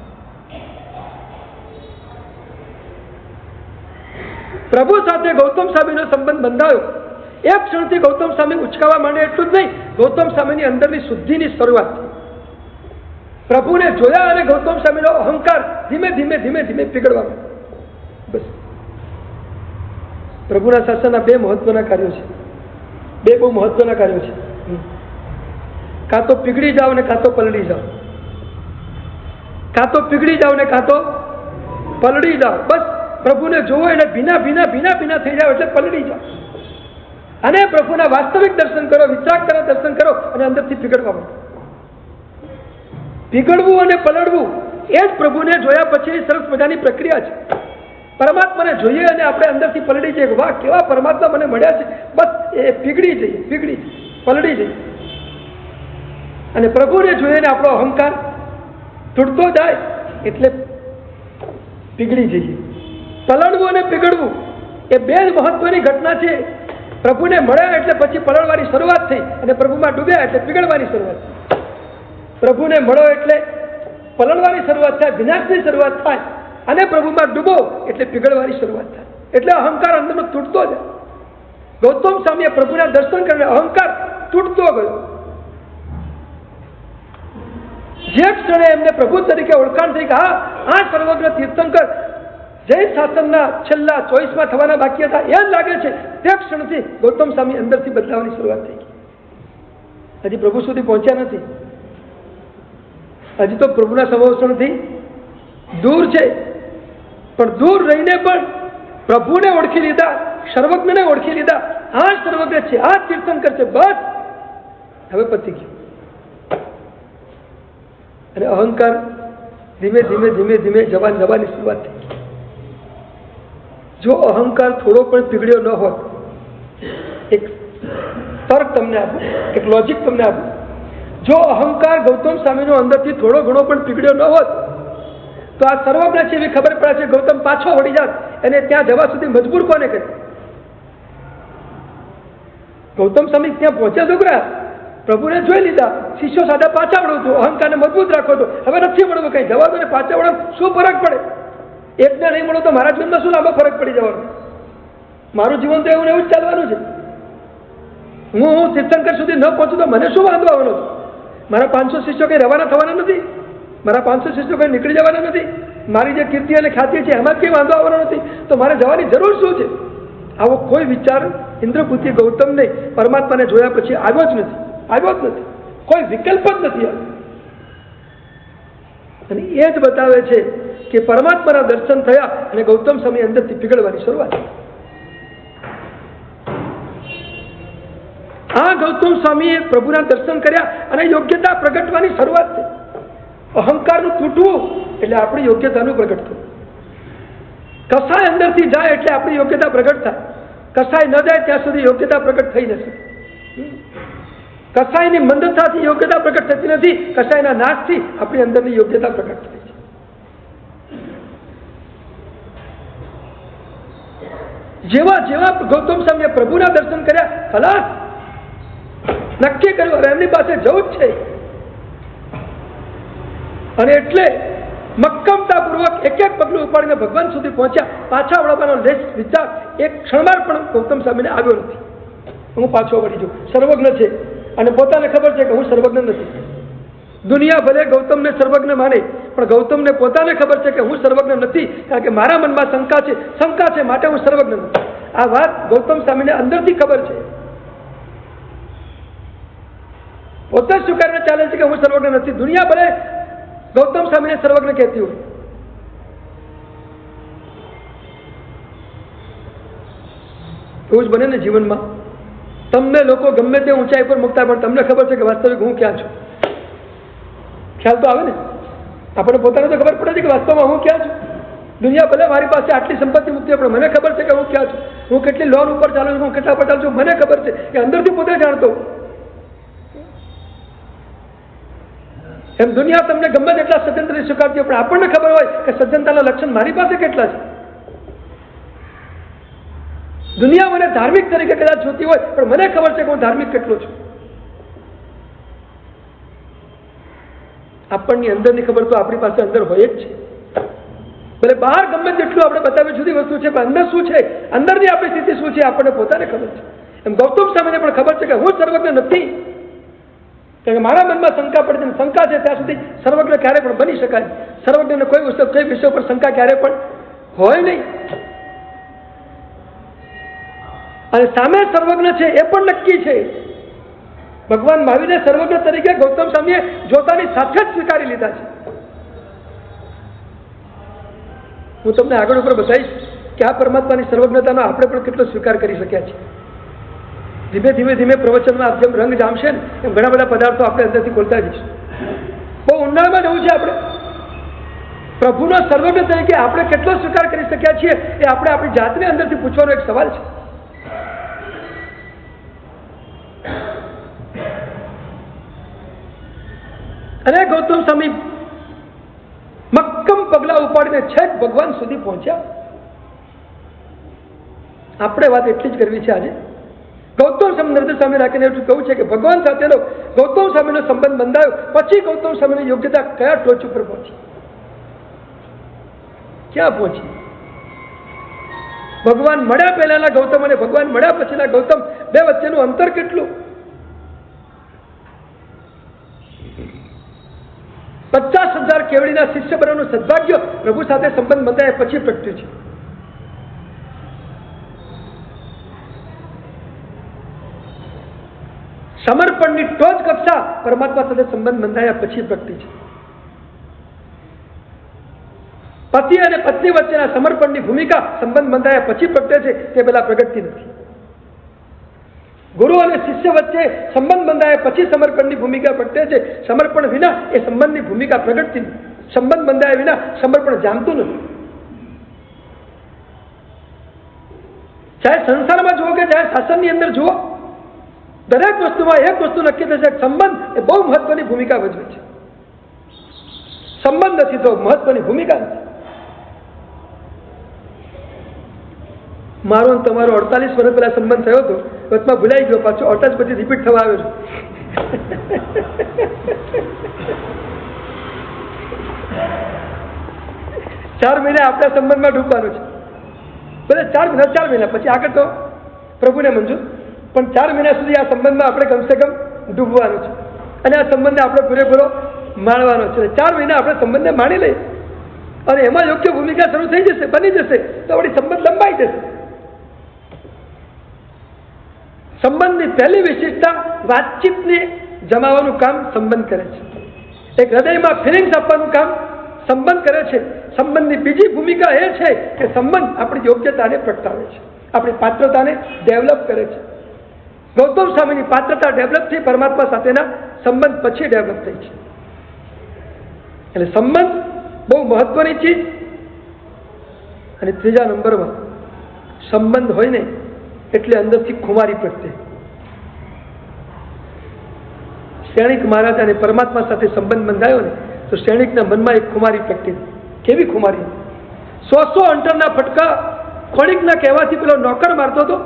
A: પ્રભુ સાથે ગૌતમ સ્વામીનો સંબંધ બંધાયો. એક ક્ષણથી ગૌતમ સ્વામી ઉચકાવા માંડે એટલું જ નહીં, ગૌતમ સ્વામીની અંદરની શુદ્ધિની શરૂઆત. પ્રભુને જોયા અને ગૌતમ સ્વામીનો અહંકાર ધીમે ધીમે ધીમે ધીમે પીગળવા. બસ પ્રભુના શાસનના બે મહત્વના કાર્યો છે. બે બહુ મહત્વના કાર્યો છે. કાં તો પીગળી જાઓ ને કાં તો પલળી જાઓ. કાં તો પીગળી જાઓ ને કાં તો પલળી જાઓ. બસ પ્રભુને જોવો એટલે ભીના ભીના ભીના ભીના થઈ જાઓ એટલે પલળી જાઓ અને પ્રભુના વાસ્તવિક દર્શન કરો, વિતરાગતાના દર્શન કરો અને અંદરથી પીગળવા માંડો. પીગળવું અને પલળવું એ જ પ્રભુને જોયા પછીની સરસ મજાની પ્રક્રિયા છે. પરમાત્માને જોઈએ અને આપણે અંદરથી પલળી જઈએ કે વાહ કેવા પરમાત્મા મને મળ્યા છે, બસ એ પીગળી જઈએ, પલળી જઈએ. અને પ્રભુને જોઈને આપણો અહંકાર તૂટતો જાય એટલે પીગળી જઈએ. પલળવું અને પીગળવું એ બે જ મહત્વની ઘટના છે. પ્રભુને મળ્યા એટલે પછી પલળવાની શરૂઆત થઈ અને પ્રભુમાં ડૂબ્યા એટલે પીગળવાની શરૂઆત થઈ. પ્રભુને મળો એટલે પલળવાની શરૂઆત થાય, વિનાશની શરૂઆત થાય, અને પ્રભુમાં ડૂબો એટલે પીગળવાની શરૂઆત થાય. એટલે અહંકાર અંદરનો તૂટતો જાય. ગૌતમ સ્વામીએ પ્રભુના દર્શન કરીને અહંકાર તૂટતો ગયો. જે ક્ષણે એમને પ્રભુ તરીકે ઓળખાણ થઈ કે હા આ સર્વજ્ઞ તીર્થંકર જૈન શાસનના છેલ્લા 24માં થવાના બાકી હતા એ જ લાગે છે, તે ક્ષણથી ગૌતમ સ્વામી અંદરથી બદલાવાની શરૂઆત થઈ ગઈ. હજી પ્રભુ સુધી પહોંચ્યા નથી, હજી તો પ્રભુના સંવર્ષણથી દૂર છે, પણ દૂર રહીને પણ પ્રભુને ઓળખી લીધા, સર્વજ્ઞને ઓળખી લીધા. આ સર્વજ્ઞ છે, આ તીર્થંકર છે, બસ હવે પતી ગયું. અને અહંકાર ધીમે ધીમે ધીમે ધીમે જવાની શરૂઆત થઈ. જો અહંકાર થોડો પણ પીગળ્યો ન હોત, એક તર્ક તમને આપું, એક લોજિક તમને આપું, જો અહંકાર ગૌતમ સ્વામીનો અંદરથી થોડો ઘણો પણ પીગળ્યો ન હોત તો આ સર્વજ્ઞ છે એવી ખબર પડે છે ગૌતમ પાછો વળી જાત અને ત્યાં જવા સુધી મજબૂર કોને કરે? ગૌતમ સ્વામી ત્યાં પહોંચ્યા છોકરા, પ્રભુને જોઈ લીધા, શિષ્યો સાથે પાછા વળવું હતું, અહંકારને મજબૂત રાખો તો હવે નથી મળવું, કઈ જવા દો ને પાછા વળો, શું ફરક પડે? એકને નહીં મળો તો મારા જીવનમાં શું લાંબો ફરક પડી જવાનો? મારું જીવન તો એવું ને એવું જ ચાલવાનું છે. હું તીર્થંકર સુધી ન પહોંચું તો મને શું વાંધો આવવાનો? મારા 500 શિષ્યો કઈ રવાના થવાના નથી, મારા 500 શિષ્યો કઈ નીકળી જવાના નથી, મારી જે કીર્તિ અને ખ્યાતિ છે એમાં કઈ વાંધો આવવાનો નથી, તો મારે જવાની જરૂર શું છે? આવો કોઈ વિચાર ઇન્દ્રપુત્રી ગૌતમને પરમાત્માને જોયા પછી આવ્યો જ નથી, કોઈ વિકલ્પ જ નથી આવ્યો. અને એ જ બતાવે છે કે પરમાત્માના દર્શન થયા અને ગૌતમ સ્વામી અંદરથી પીગળવાની શરૂઆત. આ ગૌતમ સ્વામીએ પ્રભુના દર્શન કર્યા અને યોગ્યતા પ્રગટવાની શરૂઆત થઈ. અહંકારનું તૂટવું એટલે આપણી યોગ્યતાનું પ્રગટ થવું. કસાય અંદરથી જાય એટલે આપણી યોગ્યતા પ્રગટ થાય, કસાય ન જાય ત્યાં સુધી યોગ્યતા પ્રગટ થઈ જશે. કસાયની મંદતાથી યોગ્યતા પ્રગટ થતી નથી, કસાયના નાશથી આપણી અંદરની યોગ્યતા પ્રગટ થાય છે. જેવા ગૌતમ સ્વામીએ પ્રભુના દર્શન કર્યા, ખલાસ નક્કી કર્યું હવે એમની પાસે જવું જ છે. અને એટલે મક્કમતાપૂર્વક એક પગલું ઉપાડીને ભગવાન સુધી પહોંચ્યા. પાછા વળવાનો લેશ વિચાર એક ક્ષણમાં પણ ગૌતમ સ્વામીને આવ્યો નથી. હું પાછો વળી જાઉં, સર્વજ્ઞ છે અને પોતાને ખબર છે કે હું સર્વજ્ઞ નથી. દુનિયા ભલે ગૌતમને સર્વજ્ઞ માને, પણ ગૌતમને પોતાને ખબર છે કે હું સર્વજ્ઞ નથી, કારણ કે મારા મનમાં શંકા છે માટે હું સર્વજ્ઞ નથી. આ વાત ગૌતમ સ્વામીને અંદરથી ખબર છે, પોતે જ સ્વીકારીને ચાલે છે કે હું સર્વજ્ઞ નથી. દુનિયા ભલે ગૌતમ સ્વામીને સર્વજ્ઞ કહેતી હોય. એવું જ બને ને જીવનમાં. તમને લોકો ગમે તે ઊંચાઈ પર મૂકતા પણ તમને ખબર છે કે વાસ્તવિક હું ક્યાં છું. ખ્યાલ તો આવે ને, આપણને પોતાને તો ખબર પડે છે કે વાસ્તવમાં હું ક્યાં છું. દુનિયા ભલે મારી પાસે આટલી સંપત્તિ મૂકતી પણ મને ખબર છે કે હું ક્યાં છું, હું કેટલી લોન ઉપર ચાલું છું, હું કેટલા પર ચાલું છું, મને ખબર છે કે અંદરથી પોતે જાણતો. એમ દુનિયા તમને ગમે તેટલા સજ્જનતાને સ્વીકારતી હોય પણ આપણને ખબર હોય કે સજ્જનતાના લક્ષણ મારી પાસે કેટલા છે. દુનિયા મને ધાર્મિક તરીકે કદાચ જોતી હોય પણ મને ખબર છે કે હું ધાર્મિક કેટલો છું. આપણની અંદરની ખબર તો આપણી પાસે અંદર હોય જ છે. ભલે બહાર ગમે તેટલું આપણે બતાવ્યું જુદી વસ્તુ છે પણ અંદર શું છે, અંદરની આપણી સ્થિતિ શું છે આપણને પોતાને ખબર છે. એમ ગૌતમ સ્વામીને પણ ખબર છે કે હું સર્વજ્ઞ નથી, કારણ કે મારા મનમાં શંકા પડતી, શંકા છે ત્યાં સુધી સર્વજ્ઞ ક્યારે પણ બની શકાય. સર્વજ્ઞને કોઈ વિષય પર શંકા ક્યારે પણ હોય નહીં. અને સામે સર્વજ્ઞ છે એ પણ નક્કી છે. ભગવાન મહાવીરને સર્વજ્ઞ તરીકે ગૌતમ સ્વામીએ જોતાની સાથે જ સ્વીકારી લીધા છે. હું તમને આગળ ઉપર બતાવીશ કે આ પરમાત્માની સર્વજ્ઞતાનો આપણે પણ કેટલો સ્વીકાર કરી શક્યા છીએ. ધીમે ધીમે પ્રવચનમાં જેમ રંગ જામશે ને એમ ઘણા બધા પદાર્થો આપણે અંદરથી ખોલતા જઈશું. બહુ ઊંડાણમાં જવું છે આપણે. પ્રભુનો સર્વજ્ઞ તરીકે આપણે કેટલો સ્વીકાર કરી શક્યા છીએ એ આપણે આપણી જાતને અંદરથી પૂછવાનો એક સવાલ છે. અને ગૌતમ સ્વામી મક્કમ પગલા ઉપાડીને છેક ભગવાન સુધી પહોંચ્યા. આપણે વાત એટલી જ કરવી છે આજે. ગૌતમ સ્વામી નરેન્દ્ર સ્વામી રાખીને એટલું કહું છે કે ભગવાન સાથેનો ગૌતમ સ્વામીનો સંબંધ બંધાયો પછી ગૌતમ સ્વામીની યોગ્યતા કયા ટોચ ઉપર પહોંચી, ક્યાં પહોંચી? ભગવાન મળ્યા પહેલાના ગૌતમ અને ભગવાન મળ્યા પછીના ગૌતમ બે વચ્ચેનું અંતર કેટલું? 50,000 કેવડીના શિષ્ય બનવાનું સદભાગ્ય પ્રભુ સાથે સંબંધ બંધાયા પછી પ્રગટ્યું છે. સમર્પણની ટોચ કક્ષા પરમાત્મા સાથે સંબંધ બંધાયા પછી પ્રગટી છે. પતિ અને પત્ની વચ્ચેના સમર્પણની ભૂમિકા સંબંધ બંધાયા પછી પ્રગટે છે, તે પહેલા પ્રગટતી નથી. ગુરુ અને શિષ્ય વચ્ચે સંબંધ બંધાયા પછી સમર્પણની ભૂમિકા પ્રગટે છે. સમર્પણ વિના એ સંબંધની ભૂમિકા પ્રગટતી નથી. સંબંધ બંધાયા વિના સમર્પણ જામતું નથી. ચાહે સંસારમાં જુઓ કે ચાહે શાસનની અંદર જુઓ, દરેક વસ્તુમાં એક વસ્તુ નક્કી થશે, સંબંધ એ બહુ મહત્વની ભૂમિકા ભજવે છે. સંબંધ નથી તો મહત્વની ભૂમિકા નથી. મારો તમારો 48 વર્ષ પહેલા સંબંધ થયો હતો, વચમાં ભૂલાઈ ગયો, પાછો 48 પછી રિપીટ થવા આવ્યો છું. 4 મહિના આપણા સંબંધમાં ડૂબવાનું છે. ભલે 4 મહિના પછી આગળ તો પ્રભુને મંજૂર, પણ 4 મહિના સુધી આ સંબંધમાં આપણે કમસે કમ ડૂબવાનું છે અને આ સંબંધને આપણે પૂરેપૂરો માણવાનો છે. 4 મહિના આપણે સંબંધને માણી લઈએ અને એમાં યોગ્ય ભૂમિકા શરૂ થઈ જશે, બની જશે, તો આપણી સંબંધ લંબાઈ જશે. સંબંધની પહેલી વિશેષતા વાતચીતને જમાવવાનું કામ સંબંધ કરે છે. એક હૃદયમાં ફિલિંગ્સ આપવાનું કામ સંબંધ કરે છે. સંબંધની બીજી ભૂમિકા એ છે કે સંબંધ આપણી યોગ્યતાને પ્રગટાવે છે, આપણી પાત્રતાને ડેવલપ કરે છે. ગૌતમ સ્વામીની પાત્રતા ડેવલપ થઈ પરમાત્મા સાથેના સંબંધ પછી ડેવલપ થઈ છે. એટલે સંબંધ બહુ મહત્વની ચીજ. અને ત્રીજા નંબરમાં સંબંધ હોય ને એટલે અંદરથી ખુમારી પ્રગટે. શ્રેણિક મહારાજાને પરમાત્મા સાથે સંબંધ બંધાયો ને તો શ્રેણિકના મનમાં એક ખુમારી પ્રગટી. કેવી ખુમારી? 100 અંટરના ફટકા ખોણિકના કહેવાથી પેલો નોકર મારતો હતો.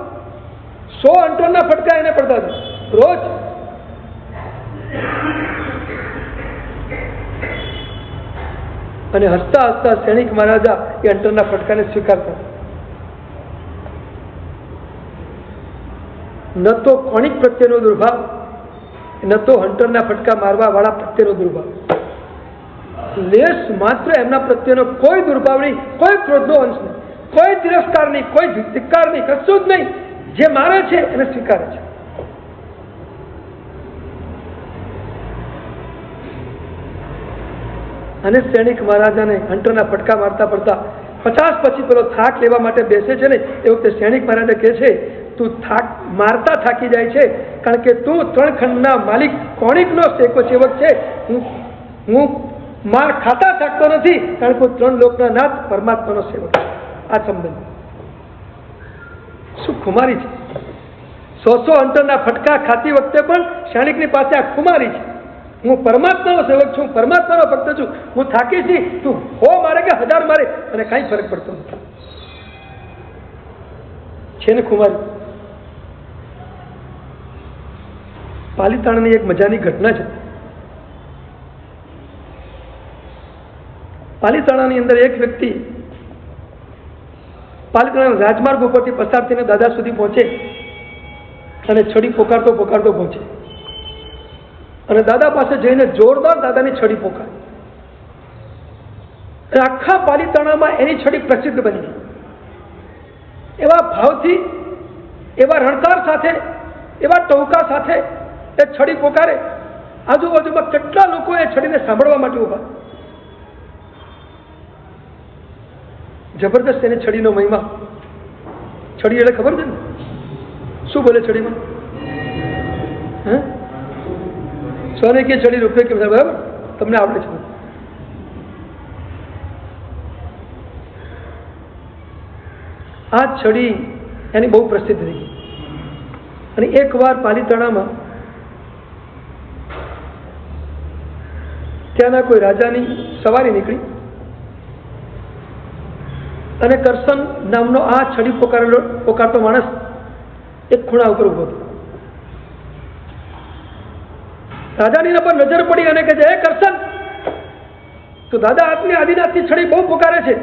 A: 100 અંટરના ફટકા એને પડતા હતા રોજ. અને હસતા હસતા શ્રેણિક મહારાજા એ અંટરના ફટકાને સ્વીકારતા. ન તો કોણિક પ્રત્યેનો દુર્ભાવ, ન તો હંટરના ફટકા મારવા વાળા પ્રત્યેનો દુર્ભાવ. લેશ માત્ર એમના પ્રત્યેનો કોઈ દુર્ભાવ નહીં, કોઈ ક્રોધનો અંશ નહીં, કોઈ તિરસ્કાર નહીં, કોઈ ધિક્કાર નહીં, કશું જ નહીં. જે મારે છે એને સ્વીકારે છે. અને શ્રેણિક મહારાજાને હંટરના ફટકા મારતા પડતા 50 પછી પેલો થાક લેવા માટે બેસે છે ને એ વખતે શ્રેણિક મહારાજા કહે છે, તું મારતા થાકી જાય છે કારણ કે તું 3 ખંડના માલિક કોણિકનો સેવક છે. હું માર ખાતા થાકતો નથી કારણ કે હું 3 લોકના નાથ પરમાત્માનો સેવક છું. આ સંબંધ શું ખુમારી છે! 100 અંટરના ફટકા ખાતી વખતે પણ શ્રેણિકની પાસે આ ખુમારી છે. હું પરમાત્માનો સેવક છું, પરમાત્માનો ભક્ત છું, હું થાકી છી, તું 100 મારે કે 1000 મારે અને કાંઈ ફરક પડતો નથી. છે ને ખુમારી. પાલીતાણાની એક મજાની ઘટના છે. પાલીતાણાની અંદર એક વ્યક્તિ પાલીતાણા રાજમાર્ગ ઉપરથી પસાર થઈને દાદા સુધી પહોંચે અને છડી પોકારતો પોકારતો પહોંચે અને દાદા પાસે જઈને જોરદાર દાદાની છડી પોકારે. આખા પાલીતાણામાં એની છડી પ્રસિદ્ધ બની ગઈ. એવા ભાવથી, એવા રણકાર સાથે, એવા ટોકા સાથે એ છડી પોકારે. આજુબાજુમાં કેટલા લોકો એ છડીને સાંભળવા માટે ઉભા. જબરદસ્ત એની છડીનો મહિમા. છડી એટલે ખબર છે ને શું બોલે છડીમાં? સોને કે છડી રૂપિયા કે બરાબર તમને આવડે છે. આ છડી એની બહુ પ્રસિદ્ધ થઈ ગઈ. અને એકવાર પાલીતાણામાં ત્યાંના કોઈ રાજાની સવારી નીકળી અને કરશન નામનો આ છડી પોકારતો માણસ એક ખૂણા ઉપર ઉભો હતો. રાજાની પર નજર પડી અને કહે છે, હે કરશન, તો દાદા આપની આદિનાથની છડી બહુ પોકારે છે,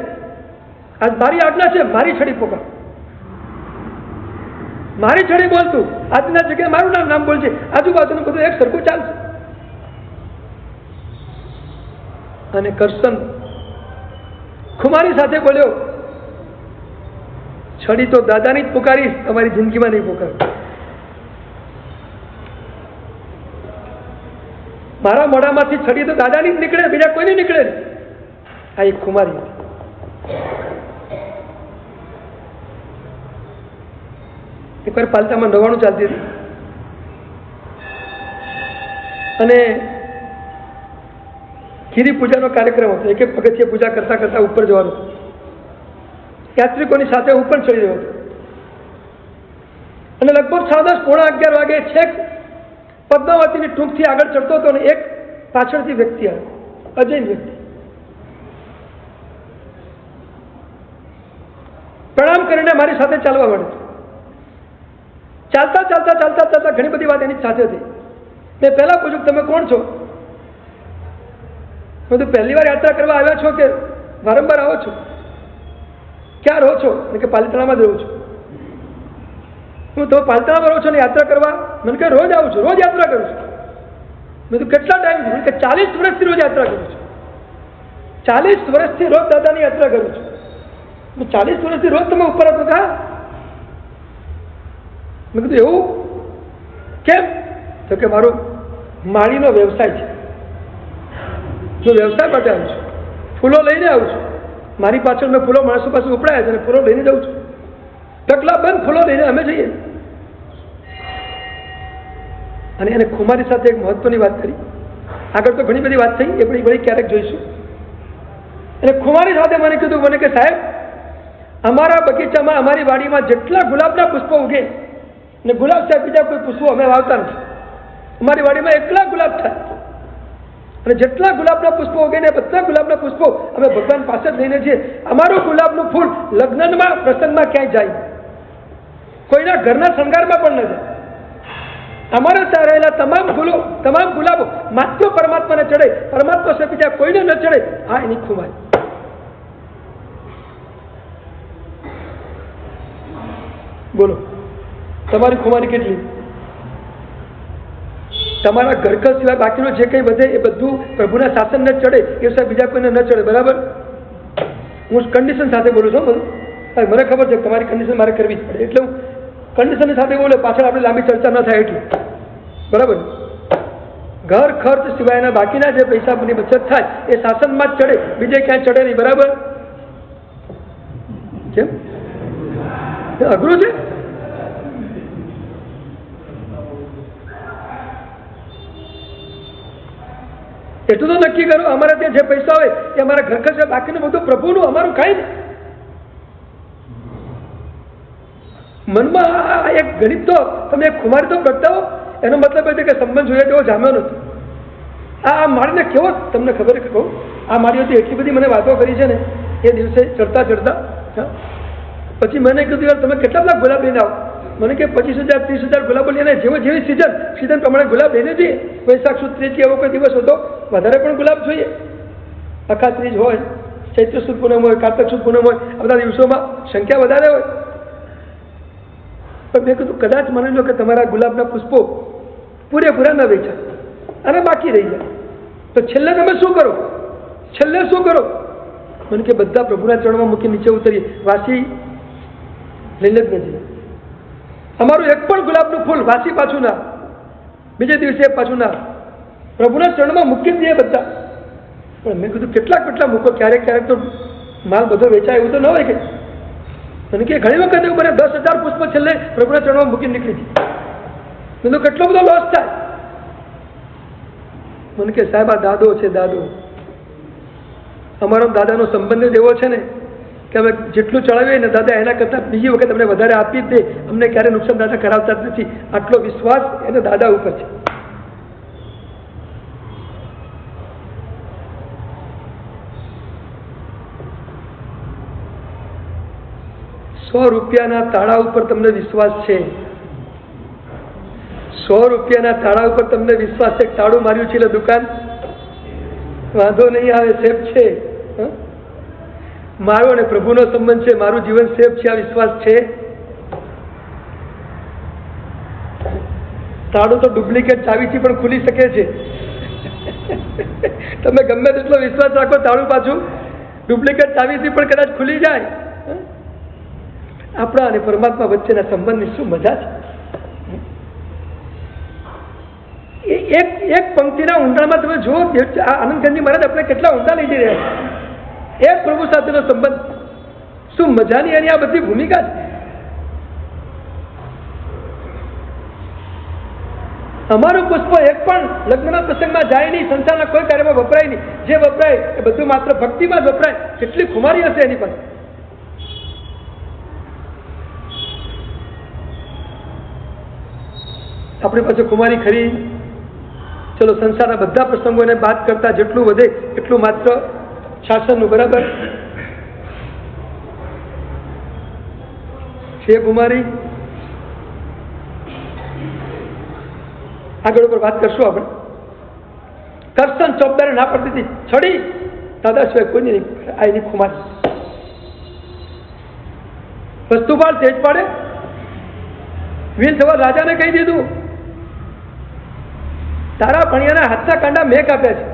A: આજ મારી આજ્ઞા છે, મારી છડી પોકાર, મારી છડી બોલતું, આજના જગ્યાએ મારું નામ બોલશે, આજુબાજુનું બધું એક સરખું ચાલશે. અને કરશન ખુમારી સાથે બોલ્યો, છડી તો દાદાની જ પુકારીશ, તમારી જિંદગીમાં નહીં પુકાર. મારા મોઢામાંથી છડી તો દાદાની જ નીકળે, બીજા કોઈ નહીં નીકળે. આ એક ખુમારી. એકવાર પાલતામાં 99 ચાલતી હતી અને ખીરી પૂજાનો કાર્યક્રમ હતો. એક એક પગથિયે પૂજા કરતા કરતા ઉપર જવાનું. યાત્રિકોની સાથે હું પણ ચડી રહ્યો હતો અને લગભગ 10:30 પોણા 11 વાગે છેક પદ્માવતીની ટૂંકથી આગળ ચડતો હતો અને એક પાછળથી વ્યક્તિ આવ્યો, અજૈન વ્યક્તિ. પ્રણામ કરીને મારી સાથે ચાલવા માંડ્યો. ચાલતા ચાલતા ચાલતા ચાલતા ઘણી બધી વાત એની સાથે હતી. મેં પહેલા પૂછ્યું, તમે કોણ છો? મેં તો પહેલી વાર યાત્રા કરવા આવ્યા છો કે વારંવાર આવો છો? ક્યાં રહો છો? કે પાલીતાણામાં જ રહું છું. હું તો પાલીતાણામાં રહું છો ને યાત્રા કરવા? મને કે રોજ આવું છું, રોજ યાત્રા કરું છું. મેં તો કેટલા ટાઈમ? કે 40 વર્ષથી રોજ યાત્રા કરું છું. 40 વર્ષથી રોજ દાદાની યાત્રા કરું છું. 40 વર્ષથી રોજ તમે ઉપર હતો? કા? મેં કીધું એવું કેમ? તો કે મારો માળીનો વ્યવસાય છે, હું વ્યવસાય માટે આવું છું, ફૂલો લઈને આવું છું. મારી પાછળ મેં ફૂલો માણસો પાસે ઉપડાયા છે અને ફૂલો લઈને જાઉં છું. ઢગલા બંધ ફૂલો લઈને અમે જઈએ. અને એને ખુમારી સાથે એક મહત્વની વાત કરી. આગળ તો ઘણી બધી વાત થઈ, એ પણ ઘણી ક્યારેક જોઈશું. અને ખુમારી સાથે મને કીધું, મને કે સાહેબ, અમારા બગીચામાં, અમારી વાડીમાં જેટલા ગુલાબના પુષ્પો ઉગે ને ગુલાબ સિવાય બીજા કોઈ પુષ્પો અમે વાવતા નથી. અમારી વાડીમાં એકલા ગુલાબ થાય અને જેટલા ગુલાબના પુષ્પો ઉગે ને બધા ગુલાબના પુષ્પો અમે ભગવાન પાસે જ લઈને જઈએ. અમારું ગુલાબનું ફૂલ લગ્નમાં, પ્રસંગમાં ક્યાંય જાય, કોઈના ઘરના શણગારમાં પણ ન જાય. અમારે ત્યાં રહેલા તમામ ગુલાબો માત્ર પરમાત્માને ચડે, પરમાત્મા સિવાય બીજા કોઈને ન ચડે. આ એની ખુમારી. બોલો, તમારી ખુમારી કેટલી? તમારા ઘરકર સિવાય બાકીનું જે કંઈ વધે એ બધું પ્રભુના શાસનને ચડે, એ સિવાય બીજા કોઈને ન ચડે. બરાબર? હું કન્ડિશન સાથે બોલું છું. બધું મને ખબર છે કે તમારી કન્ડિશન મારે કરવી જ પડે, એટલે હું કન્ડિશનની સાથે બોલે, પાછળ આપણે લાંબી ચર્ચા ન થાય એટલું. બરાબર? ઘર ખર્ચ સિવાયના બાકીના જે પૈસાની બચત થાય એ શાસનમાં જ ચડે, બીજે ક્યાંય ચડે નહીં. બરાબર? કેમ અઘરું છે? એટલું તો નક્કી કરો, અમારે ત્યાં જે પૈસા હોય એ અમારા ઘર ખર્ચ, બાકીનું બધું પ્રભુનું, અમારું કાંઈ નહીં. મનમાં એક ગણિત તો તમે એક ખુમારી તો પ્રગટાવો. એનો મતલબ એ છે કે સંબંધ જોઈએ તેવો જામ્યો નથી. આ માળીને કેવો, તમને ખબર કે કહું, આ માળીઓથી એટલી બધી મને વાતો કરી છે ને એ દિવસે ચડતા ચડતા. પછી મને કીધું, યાર તમે કેટલા બધા ગુલાબ લઈને આવો? મને કે 25,000 30,000 ગુલાબો લઈને, જેવી સીઝન પ્રમાણે ગુલાબ લઈને જઈએ. વૈશાખ સુદ ત્રીજ એવો કોઈ દિવસ હતો, વધારે પણ ગુલાબ જોઈએ. અખા ત્રીજ હોય, ચૈત્ર સુદ પૂનમ હોય, કાર્તક સુદ પૂનમ હોય, આ બધા દિવસોમાં સંખ્યા વધારે હોય. પણ મેં કીધું, કદાચ માની લો કે તમારા ગુલાબના પુષ્પો પૂરેપૂરા ન વેચાય અને બાકી રહી જાય, તો છેલ્લે તમે શું કરો? છેલ્લે શું કરો? મને કે બધા પ્રભુના ચરણમાં મૂકી નીચે ઉતરીએ, વાસી લઈને જ નથી. અમારું એક પણ ગુલાબનું ફૂલ વાસી પાછું ના, બીજે દિવસે પાછું ના, પ્રભુના ચરણમાં મૂકી દઈએ બધા. પણ મેં કીધું કેટલા મૂકો, ક્યારેક તો માલ બધો વેચાય એવું તો ન હોય કે? મને કે ઘણી વખત એવું બને 10,000 પુષ્પ છેલ્લે પ્રભુના ચરણમાં મૂકીને નીકળી જાય. મેં તો કેટલો બધો લોસ થાય. મને કે સાહેબ, આ દાદો છે, દાદો. અમારો દાદાનો સંબંધ જ એવો છે ને કે અમે જેટલું ચડાવીએ ને દાદા એના કરતાં બીજી વખત અમને વધારે આપી જ દે, અમને ક્યારે નુકસાન દાદા કરાવતા જ નથી. આટલો વિશ્વાસ એને દાદા ઉપર છે. ₹100 તાળા ઉપર તમને વિશ્વાસ છે. 100 તાળા ઉપર તમને વિશ્વાસ છે. તાળું માર્યું છે એટલે દુકાન વાંધો નહીં આવે, સેફ છે. મારો અને પ્રભુનો સંબંધ છે, મારું જીવન સેફ છે, આ વિશ્વાસ છે. તાળું તો ડુપ્લિકેટ ચાવીથી પણ ખુલી શકે છે. તમે ગમે તેટલો વિશ્વાસ રાખો, તાળું પાછું ડુપ્લિકેટ ચાવીથી પણ કદાચ ખુલી જાય. આપણા અને પરમાત્મા વચ્ચેના સંબંધની શું મજા છે. એક પંક્તિના ઊંડાણમાં તમે જુઓ, આનંદગંજી મહારાજ આપણે કેટલા ઊંડા લઈ જઈ રહ્યા છે. એક પ્રભુ સાથેનો સંબંધ શું મજાની એની આ બધી ભૂમિકા છે. અમારું પુષ્પ એક પણ લગ્નના પ્રસંગમાં જાય નહીં, સંસારના કોઈ કાર્યમાં વપરાય નહીં. જે વપરાય એ બધું માત્ર ભક્તિમાં જ વપરાય. કેટલી ખુમારી હશે એની પાસે. આપણી પાસે ખુમારી ખરી. ચલો, સંસારના બધા પ્રસંગોને બાદ કરતા જેટલું વધે એટલું માત્ર શાસનનું, બરાબર છે ખુમારી. આગળ ઉપર વાત કરશું આપણે. કરશન ચોકદારે ના પડતી હતી, છડી દાદા સિવાય કોઈ નહીં. આ એની ખુમારી. વસ્તુપાલ તેજ પાડે, વીર સવાર રાજાને કહી દીધું, તારા ભણિયાના હાથના કાંડા મેં કાપ્યા છે,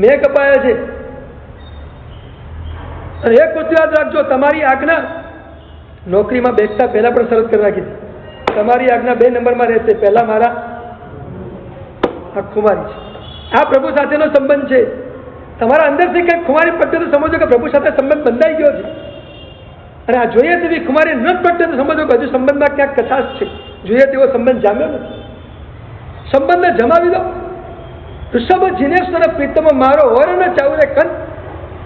A: મેં કપાયા છે. અને એક વસ્તુ યાદ રાખજો, તમારી આજ્ઞા નોકરીમાં બેસતા પહેલા પણ શરત કરી રાખી હતી. તમારી આજ્ઞા 2 નંબરમાં રહેશે, પહેલા મારા. આ ખુમારી છે. આ પ્રભુ સાથેનો સંબંધ છે. તમારા અંદરથી કંઈક ખુમારી પ્રત્યે તો સમજો કે પ્રભુ સાથે સંબંધ બંધાઈ ગયો છે. અને આ જોઈએ તેવી ખુમારી ન પ્રત્યે તો સમજો કે હજુ સંબંધમાં ક્યાંક કચાશ છે. જોઈએ તેવો સંબંધ જામ્યો નથી. સંબંધને જમાવી દો. ઋષભ જીનેશ્વર પ્રીતમ મારો હોર ન ચાવરે કંત.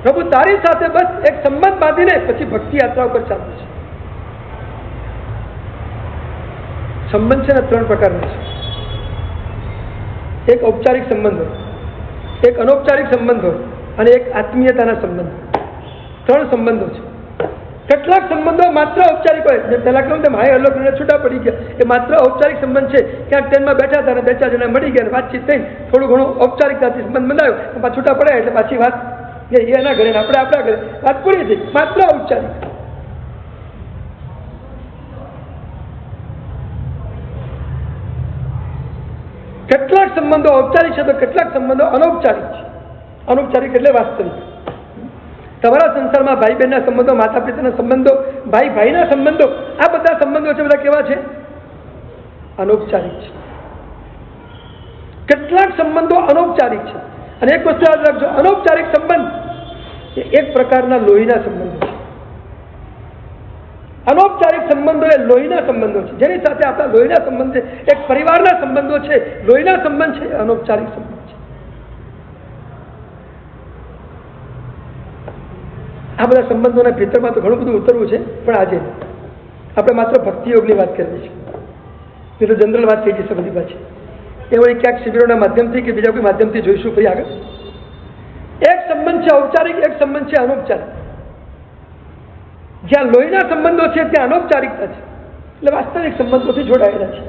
A: પ્રભુ તારી સાથે બસ એક સંબંધ બાંધીને પછી ભક્તિ યાત્રા ઉપર ચાલવું છે. સંબંધ છે ને 3 પ્રકારના છે. એક ઔપચારિક સંબંધ હોય, એક અનૌપચારિક સંબંધ હોય અને એક આત્મીયતાના સંબંધ. 3 સંબંધો છે. કેટલાક સંબંધો માત્ર ઔપચારિક હોય. પહેલા કહ્યું તેમ હાય હલ્લો કરીને છૂટા પડી ગયા, એ માત્ર ઔપચારિક સંબંધ છે. ક્યાંક ટ્રેનમાં બેઠા હતા અને 2-4 જણા મળી ગયા, વાતચીત થઈ, થોડું ઘણું ઔપચારિકતાથી સંબંધ બંધાયો, પાછા છૂટા પડ્યા એટલે પાછી વાત એના ઘરે આપણે આપણા ઘરે, વાત પૂરી થઈ. માત્ર ઔપચારિક. કેટલાક સંબંધો ઔપચારિક છે તો કેટલાક સંબંધો અનૌપચારિક છે. અનૌપચારિક એટલે વાસ્તવિક. તમારા સંસારમાં ભાઈ બહેનના સંબંધો, માતા પિતાના સંબંધો, ભાઈ ભાઈના સંબંધો, આ બધા સંબંધો છે, બધા કેવા છે? અનૌપચારિક છે. કેટલાક સંબંધો અનૌપચારિક છે. અને એક વસ્તુ યાદ રાખજો, અનૌપચારિક સંબંધ એ એક પ્રકારના લોહીના સંબંધો છે. અનૌપચારિક સંબંધો એ લોહીના સંબંધો છે, જેની સાથે આપણા લોહીના સંબંધ છે, એક પરિવારના સંબંધો છે, લોહીના સંબંધ છે, અનૌપચારિક સંબંધ છે. આ બધા સંબંધોના ભીતરમાં તો ઘણું બધું ઉતરવું છે, પણ આજે આપણે માત્ર ભક્તિ યોગની વાત કરવી છે. એ તો જનરલ વાત થઈ જશે બધી પાછી. એ વળી ક્યાંક શિબિરોના માધ્યમથી કે બીજા કોઈ માધ્યમથી જોઈશું ફરી આગળ. એક સંબંધ છે ઔપચારિક, એક સંબંધ છે અનૌપચારિક. જ્યાં લોહીના સંબંધો છે ત્યાં અનૌપચારિકતા છે, એટલે વાસ્તવિક સંબંધોથી જોડાયેલા છે.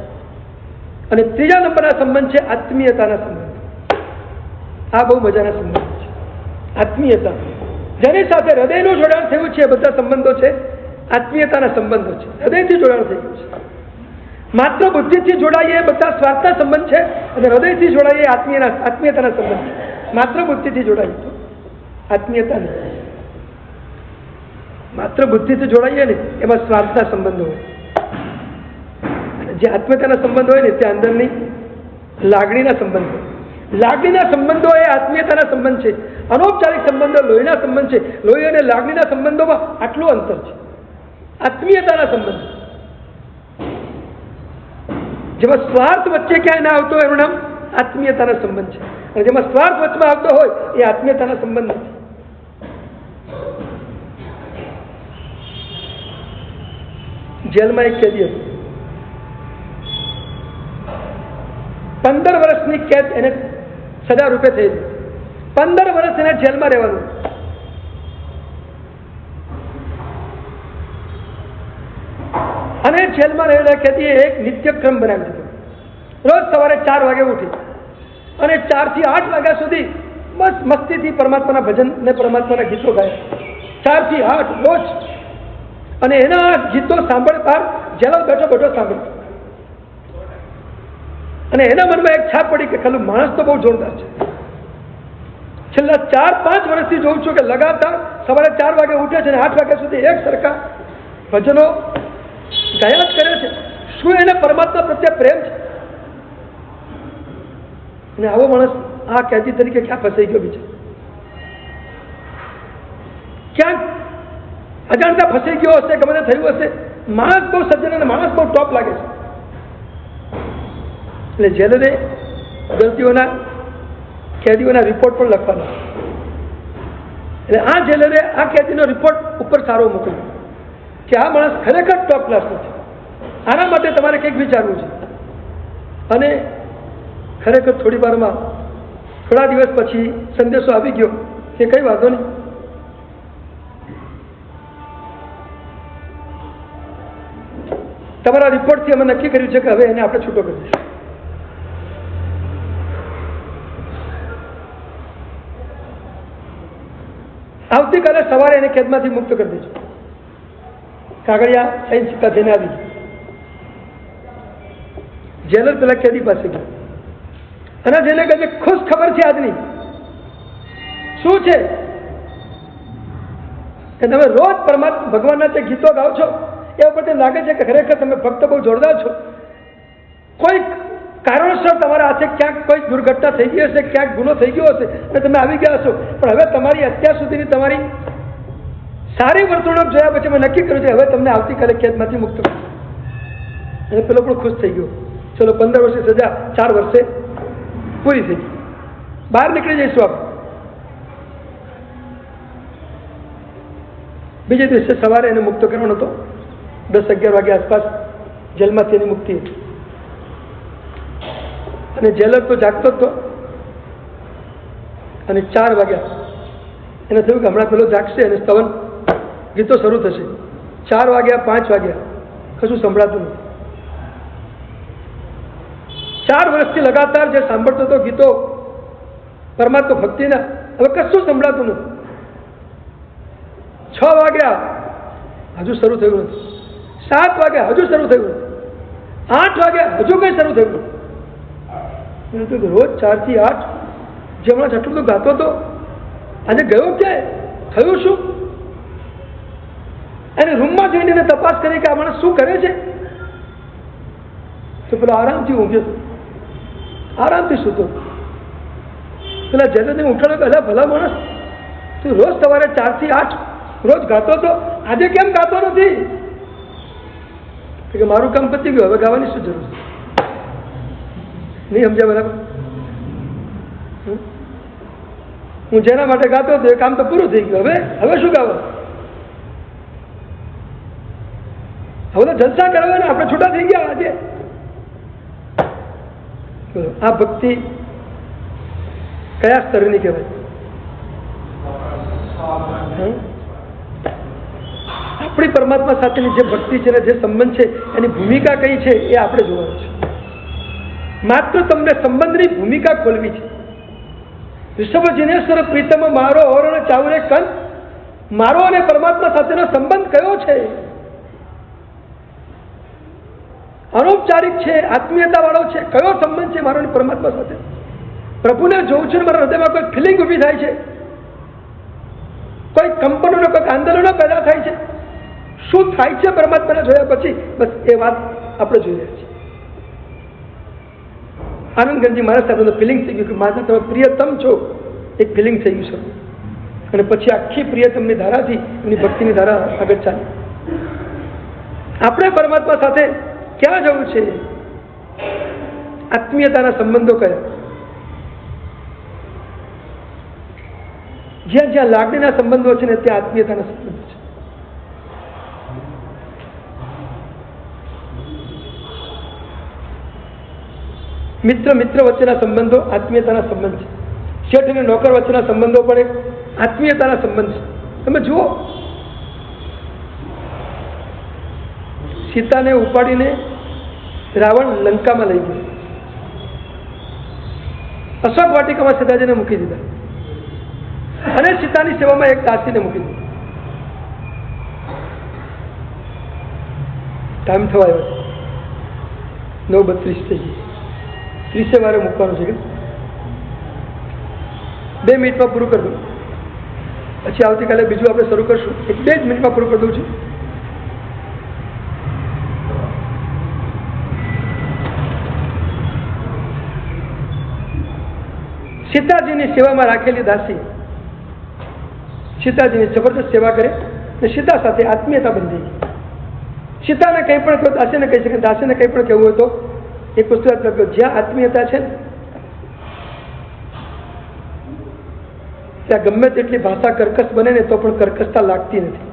A: અને ત્રીજા નંબરના સંબંધ છે આત્મીયતાના સંબંધ. આ બહુ મજાના સંબંધો છે. આત્મીયતા, જેની સાથે હૃદયનું જોડાણ થયું છે, બધા સંબંધો છે આત્મીયતાના સંબંધો છે. હૃદયથી જોડાણ થઈ ગયું છે. માત્ર બુદ્ધિથી જોડાઈએ બધા સ્વાર્થના સંબંધ છે, અને હૃદયથી જોડાઈએ આત્મીયતાના સંબંધ છે. માત્ર બુદ્ધિથી જોડાઈએ તો આત્મીયતા નહીં. માત્ર બુદ્ધિથી જોડાઈએ ને એમાં સ્વાર્થના સંબંધો હોય. જે આત્મીયતાના સંબંધ હોય ને ત્યાં અંદરની લાગણીના સંબંધ હોય. લાગણીના સંબંધો એ આત્મીયતાના સંબંધ છે. અનૌપચારિક સંબંધો લોહીના સંબંધ છે. લોહી અને લાગણીના સંબંધોમાં આટલું અંતર છે. આત્મીયતાના સંબંધ, જેમાં સ્વાર્થ વચ્ચે ક્યાંય ના આવતો એનું નામ આત્મીયતાના સંબંધ છે. અને જેમાં સ્વાર્થ વચમાં આવતો હોય એ આત્મીયતાના સંબંધ નથી. જેલમાં એક કેદી હતો. 15 વર્ષની કેદ એને સજા રૂપે થઈ હતી. 15 વર્ષ એને જેલમાં રહેવાનું. અને જેલમાં રહેલા કેદીએ એક નિત્યક્રમ બનાવી દીધો. રોજ સવારે 4 વાગે ઉઠી અને 4 થી 8 વાગ્યા સુધી બસ મસ્તીથી પરમાત્માના ભજન ને પરમાત્માના ગીતો ગાય. 4 થી 8 રોજ. અને એના ગીતો સાંભળતા જેલમાં બેઠો બેઠો સાંભળતો. અને એના મનમાં એક છાપ પડી કે ખાલી માણસ તો બહુ જોરદાર છે. છેલ્લા 4-5 વર્ષથી જોઉં છું કે લગાતાર સવારે 4 વાગે ઉઠે છે અને 8 વાગ્યા સુધી એક સરખા ભજનો ગાયા જ કરે છે. શું એને પરમાત્મા પ્રત્યે પ્રેમ છે? અને આવો માણસ આ કેદી તરીકે ક્યાં ફસાઈ ગયો બીજો? ક્યાંક અજાણતા ફસાઈ ગયો હશે, ગમે તે થયું હશે. માણસ બહુ સજ્જન અને માણસ બહુ ટોપ લાગે છે. એટલે જેલરે દર્દીઓના કેદીઓના રિપોર્ટ પણ લખવાનો. એટલે આ જેલરે આ કેદીનો રિપોર્ટ ઉપર સારો મોકલ્યો કે આ માણસ ખરેખર ટોપ ક્લાસનો છે, આના માટે તમારે કંઈક વિચારવું છે. અને ખરેખર થોડી વારમાં થોડા દિવસ પછી સંદેશો આવી ગયો કે કંઈ વાંધો નહીં, તમારા રિપોર્ટથી અમે નક્કી કર્યું છે કે હવે એને આપણે છૂટો કરી દઈશું. આવતીકાલે સવારે એને કેદમાંથી મુક્ત કરી દઈશું. કાગળિયા સાઈન સિક્કા થઈને આવી જેલર પેલા કેદી પાસે ગયો અને જેને કહે ખુશ ખબર છે આજની. શું છે કે તમે રોજ પરમાત્મા ભગવાનના જે ગીતો ગાઓ છો એ ઉપરથી લાગે છે કે ખરેખર તમે ભક્ત બહુ જોરદાર છો. કોઈક કારણસર તમારા હાથે ક્યાંક કોઈ દુર્ઘટના થઈ ગઈ હશે, ક્યાંક ગુનો થઈ ગયો હશે અને તમે આવી ગયા હશો. પણ હવે તમારી અત્યાર સુધીની તમારી સારી વર્તણૂક જોયા પછી મેં નક્કી કર્યું છે હવે તમને આવતીકાલે કેદમાંથી મુક્ત કરો. અને પેલો પણ ખુશ થઈ ગયો. ચલો 15 વર્ષની સજા 4 વર્ષે પૂરી થઈ ગઈ, બહાર નીકળી જઈશું આપણે. બીજે દિવસે સવારે એને મુક્ત કરવાનો હતો. 10-11 વાગ્યા આસપાસ જેલમાંથી એની મુક્તિ હતી. અને જેલર તો જાગતો જ હતો. અને 4 વાગ્યા એને થયું કે હમણાં પેલો જાગશે અને સ્તવન ગીતો શરૂ થશે. 4 વાગ્યા 5 વાગ્યા કશું સંભળાતું નથી. 4 વર્ષથી લગાતાર જે સાંભળતો હતો ગીતો પરમાત્મા ભક્તિના, હવે કશું સંભળાતું નથી. 6 વાગ્યા હજુ શરૂ થયું નથી. 7 વાગ્યા હજુ શરૂ થયું નથી. 8 વાગ્યા હજુ કંઈ શરૂ થયું નથી. રોજ 4 થી 8 જે હમણાં આટલું બધું ગાતો હતો આજે ગયો ક્યાંય? થયું શું? એને રૂમમાં જઈને એને તપાસ કરી કે આ માણસ શું કરે છે. તો પેલો આરામથી ઊંઘ્યો હતો, આરામથી સૂતો. પેલા જેને ઉઠાડો કે અલા ભલા માણસ, તું રોજ સવારે 4 થી 8 રોજ ગાતો હતો, આજે કેમ ગાતો નથી? કે મારું કામ પતી ગયું, હવે ગાવાની શું જરૂર છે? નહીં સમજ્યા બરાબર? હું જેના માટે ગાતો હતો એ કામ તો પૂરું થઈ ગયું, હવે શું ગાવાનું? હવે તો જલસા કરવાના, આપણે છૂટા થઈ ગયા આજે. આ ભક્તિ કયા સ્તરની કહેવાય? આપણી પરમાત્મા સાથેની જે ભક્તિ છે ને જે સંબંધ છે એની ભૂમિકા કઈ છે એ આપણે જોવાનું છે. માત્ર તમને સંબંધની ભૂમિકા ખોલવી છે. ઋષભ જિનેશ્વર પ્રીતમ મારો ઓરણ ચાવરે કંત, મારો અને પરમાત્મા સાથેનો સંબંધ કયો છે? અનૌપચારિક છે, આત્મીયતા વાળો છે? કયો સંબંધ છે મારો અને પરમાત્મા સાથે? પ્રભુને જોઉં છું મારા હૃદયમાં કોઈ ફિલિંગ ઊભી થાય છે, કોઈ કંપનોનો કોઈ આંદોલનો પેદા થાય છે. શું થાય છે પરમાત્માને જોયા પછી? બસ એ વાત આપણે જોઈ રહ્યા છીએ. આનંદગંજી મારા સાથે ફિલિંગ થઈ ગયું કે મારા તમે પ્રિયતમ છો, એક ફિલિંગ થઈ ગયું છે. અને પછી આખી પ્રિયતમની ધારાથી એમની ભક્તિની ધારા આગળ ચાલી. આપણે પરમાત્મા સાથે ક્યાં જવું છે? આત્મીયતાના સંબંધો કયા? જ્યાં જ્યાં લાગણીના સંબંધો છે ને ત્યાં આત્મીયતાના સંબંધો છે. મિત્ર વચ્ચેના સંબંધો આત્મીયતાના સંબંધ છે. શેઠ અને નોકર વચ્ચેના સંબંધો પણ એક આત્મીયતાના સંબંધ છે. તમે જુઓ, સીતાને ઉપાડીને રાવણ લંકામાં લઈ ગયો, અશોક વાટિકામાં સીતાજીને મૂકી દીધા અને સીતાની સેવામાં એક દાસીને મૂકી દીધા. ટાઈમ થવા આવ્યો છે, 9:32 થઈ ગઈ. 30 વારે મૂકવાનું છે કે 2 મિનિટમાં પૂરું કરી દઉં, પછી આવતીકાલે બીજું આપણે શરૂ કરશું. 2 જ મિનિટમાં પૂરું કરી દઉં છું. સીતાજીની સેવામાં રાખેલી દાસી સીતાજીની જબરદસ્ત સેવા કરે અને સીતા સાથે આત્મીયતા બંધી. સીતાને કંઈ પણ કહ્યું, દાસીને કહી શકે. દાસીને કંઈ પણ કહેવું હોય તો એક વસ્તુ યાદ રાખજો, જ્યાં આત્મીયતા છે ત્યાં ગમે તેટલી ભાષા કર્કશ બને ને તો પણ કર્કશતા લાગતી નથી.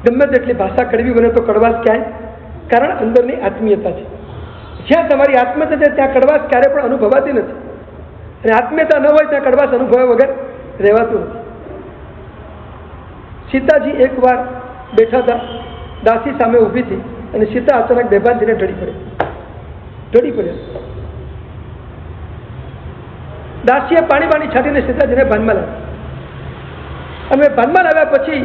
A: ગમે તેટલી ભાષા કડવી બને તો કડવાશ ક્યાંય, કારણ અંદરની આત્મીયતા છે. જ્યાં તમારી આત્મીયતા છે ત્યાં કડવાશ ક્યારે પણ અનુભવાતી નથી, અને આત્મીયતા ન હોય ત્યાં કડવાશ અનુભવ્યા વગર રહેવાતું નથી. સીતાજી એકવાર બેઠા હતા, દાસી સામે ઊભી હતી અને સીતા અચાનક બેભાન થઈને ઢળી પડ્યા. દાસીએ પાણી છાંટીને સીતાજીને ભાનમાં લાવ્યા, અને ભાનમાં લાવ્યા પછી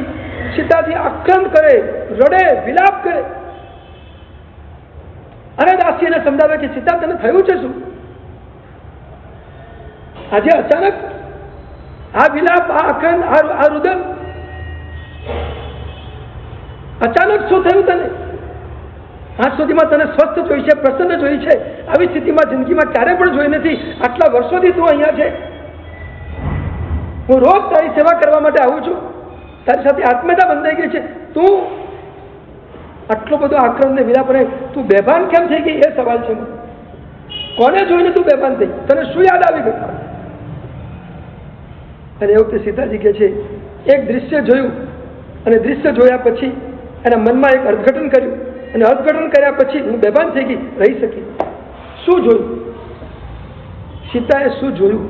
A: સીતાજી આક્રંદ કરે, રડે, વિલાપ કરે, અને દાસી એને સમજાવે કે સીતા તને થયું છે શું? આજે અચાનક આ વિલાપ, આ આક્રંદ, આ રુદન, અચાનક શું થયું તને? આજ સુધીમાં તને સ્વસ્થ જોઈ છે, પ્રસન્ન જોઈ છે, આવી સ્થિતિમાં જિંદગીમાં ક્યારે પણ જોઈ નથી. આટલા વર્ષોથી તું અહીંયા છે, હું રોજ તારી સેવા કરવા માટે આવું છું, તારી સાથે આત્મીયતા બંધાઈ ગઈ છે, તું આટલો બધો આક્રંદ ને વિલાપ, અને તું બેભાન કેમ થઈ ગઈ? એ સવાલ છે. કોને જોઈને તું બેભાન થઈ? તને શું યાદ આવી ગયું? અને એ વખતે સીતાજી કહે છે, એક દૃશ્ય જોયું, અને દૃશ્ય જોયા પછી એના મનમાં એક અર્થઘટન કર્યું, અને અર્થઘટન કર્યા પછી હું બેભાન થઈ ગઈ, રહી શકી. શું જોયું? સીતાએ શું જોયું?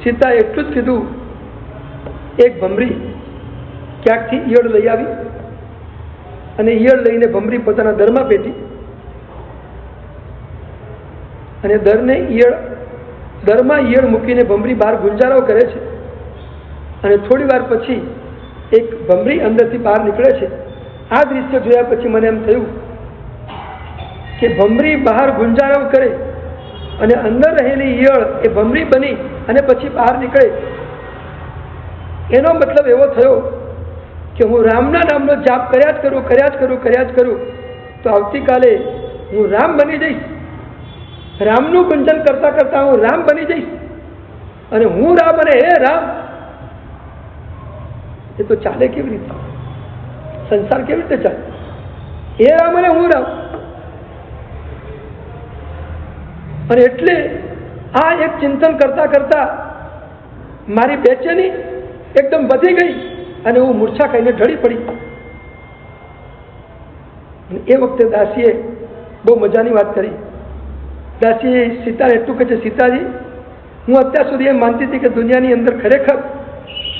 A: સીતાએ એટલું જ કીધું, એક ભમરી ક્યાંકથી ઈયળ લઈ આવી, અને ઈયળ લઈને ભમરી પોતાના દરમાં પેટી, અને દરમાં ઈયળ મૂકીને ભમરી બહાર ગુંજારો કરે છે, અને થોડી વાર પછી એક ભમરી અંદરથી બહાર નીકળે છે. આ દૃશ્ય જોયા પછી મને એમ થયું કે ભમરી બહાર ગુંજારો કરે અને અંદર રહેલી ઈયળ એ ભમરી બની અને પછી બહાર નીકળે, એનો મતલબ એવો થયો કે હું રામના નામનો જાપ કર્યા જ કરું તો આવતીકાલે હું રામ બની જઈશ. રામનું ગુંજન કરતા કરતા હું રામ બની જઈશ, અને હું રામ અને હે રામ, એ તો ચાલે કેવી રીતે? સંસાર કેવી રીતે ચાલે? એ રામ અને હું રામ. અને એટલે આ એક ચિંતન કરતા કરતા મારી બેચેની એકદમ વધી ગઈ અને હું મૂર્છા ખાઈને ઢળી પડી. એ વખતે દાસીએ બહુ મજાની વાત કરી. દાસીએ સીતાને એટલું કહે છે, સીતાજી, હું અત્યાર સુધી એમ માનતી હતી કે દુનિયાની અંદર ખરેખર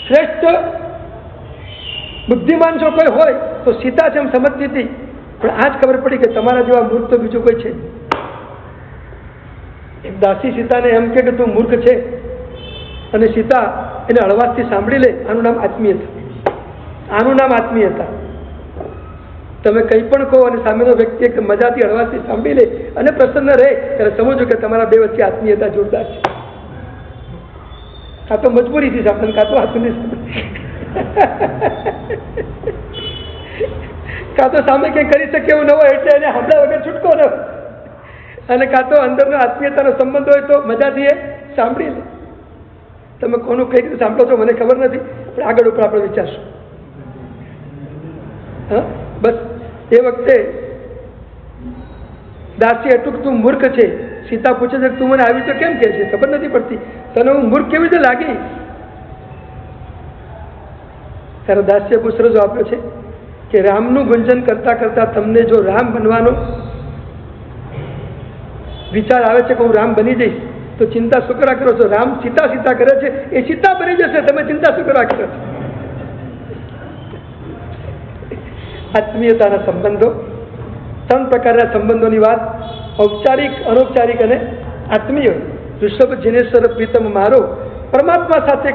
A: શ્રેષ્ઠ બુદ્ધિમાન જો કોઈ હોય તો સીતા છે એમ સમજતી હતી, પણ આજ ખબર પડી કે તમારા જેવા મૂર્ખ તો બીજું કોઈ છે. એક દાસી સીતાને એમ કે તું મૂર્ખ છે, અને સીતા એને હળવાશથી સાંભળી લે. આનું નામ આત્મીયતા. તમે કંઈ પણ કહો અને સામેનો વ્યક્તિ એક મજાથી હળવાશથી સાંભળી લે અને પ્રસન્ન રહે, ત્યારે સમજો કે તમારા બે વચ્ચે આત્મીયતા જોરદાર છે. કાં તો મજબૂરીથી સાંભળે, કાં તો આત્મીય, કાં તો સામે કંઈ કરી શકે એવું ન હોય એટલે એને સાંભળ્યા વગર છૂટકો ન હોય, અને કાં તો અંદરનો આત્મીયતાનો સંબંધ હોય તો મજાથી એ સાંભળી લે. તમે કોનું કઈ રીતે સાંભળો છો મને ખબર નથી, પણ આગળ ઉપર આપણે વિચારશું. હા, બસ એ વખતે દાસી એટલું તું મૂર્ખ છે. સીતા પૂછે છે તું મને આવી રીતે કેમ કહે છે? ખબર નથી પડતી તને હું મૂર્ખ કેવી રીતે લાગી? ત્યારે દાસ્ય પુસ્ત્ર જો આપ્યો છે કે રામનું ગુંજન કરતા કરતા તમને જો રામ બનવાનો વિચાર આવે છે કે હું રામ બની જઈશ તો ચિંતા શું કરા કરો છો? રામ સીતા સીતા કરે છે, એ સીતા બની જશે, તમે ચિંતા શું કરા કરો છો? આત્મીયતાના સંબંધો, 3 પ્રકારના સંબંધોની વાત, ઔપચારિક, અનૌપચારિક અને આત્મીય. ઋષભ જિનેશ્વર પ્રીતમ મારો, પરમાત્મા સાથે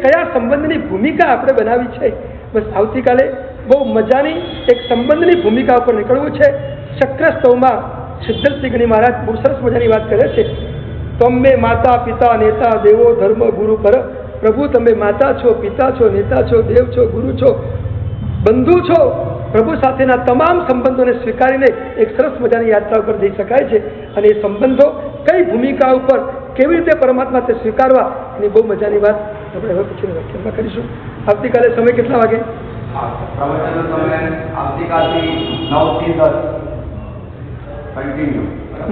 A: કયા સંબંધની ભૂમિકા આપણે બનાવી છે. બસ આવતીકાલે બહુ મજાની એક સંબંધની ભૂમિકા ઉપર નીકળવું છે. શક્રસ્તવમાં સિદ્ધર્થસિંહની મહારાજ બહુ સરસ મજાની વાત કરે છે. તમે માતા પિતા નેતા દેવો ધર્મ ગુરુ પર. પ્રભુ તમે માતા છો, પિતા છો, નેતા છો, દેવ છો, ગુરુ છો, બંધુ છો. પ્રભુ સાથેના તમામ સંબંધોને સ્વીકારીને એક સરસ મજાની યાત્રા ઉપર જઈ શકાય છે. અને એ સંબંધો કઈ ભૂમિકા ઉપર કેવી રીતે પરમાત્મા તે સ્વીકારવા એની બહુ મજાની વાત આપણે હવે પછીના વ્યાખ્યાનમાં કરીશું. આવતીકાલે સમય કેટલા વાગે?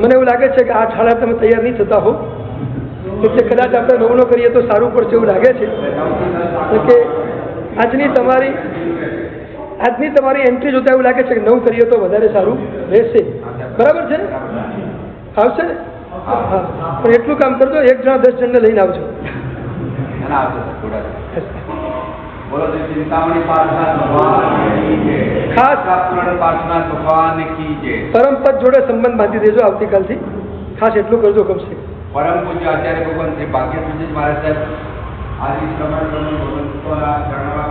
A: મને એવું લાગે છે કે આ શાળા તમે તૈયાર નહીં થતા હો, એટલે કદાચ આપણે 9 કરીએ તો સારું પડશે એવું લાગે છે. કે આજની તમારી એન્ટ્રી જોતા એવું લાગે છે કે 9 કરીએ તો વધારે સારું રહેશે. બરાબર છે ને? આવશે ને? હા, પણ એટલું કામ કરજો, 1 જણા 10 જણને લઈને આવજો. ખાસ પરમ પદ જોડે સંબંધ બાંધી દેજો આવતીકાલથી. ખાસ એટલું કરજો ગમશે.
B: પરમ પૂજ્ય આચાર્ય ભગવાન શ્રી ભાગ્યપૂજ્ય મહારાજ સાહેબ આદિ ચરણમાં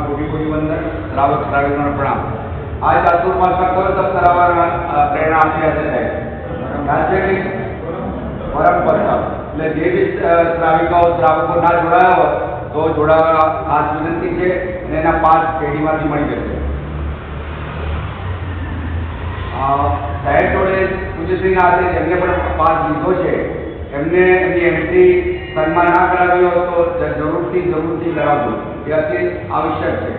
B: કોટી કોટી વંદન, શ્રાવક શ્રાવિકોને પ્રણામ. આ ચાતુર્માસમાં કયો તપ કરાવવા પ્રેરણા આપી હશે સાહેબ? પરમ પદ એટલે જે બી શ્રાવિકાઓ શ્રાવકો ના જોડાયા હોય તો જોડાવા ખાસ વિનંતી છે, અને એના 5 પેઢીમાંથી મળી જશે. સાહેબ જોડે પૂજ્યશ્રીના હાથે જેમને પણ 5 લીધો છે એમને એમની એન્ટ્રી સન્માન ના કરાવી હોય તો જરૂરથી કરાવજો. એ અતિ આવશ્યક છે.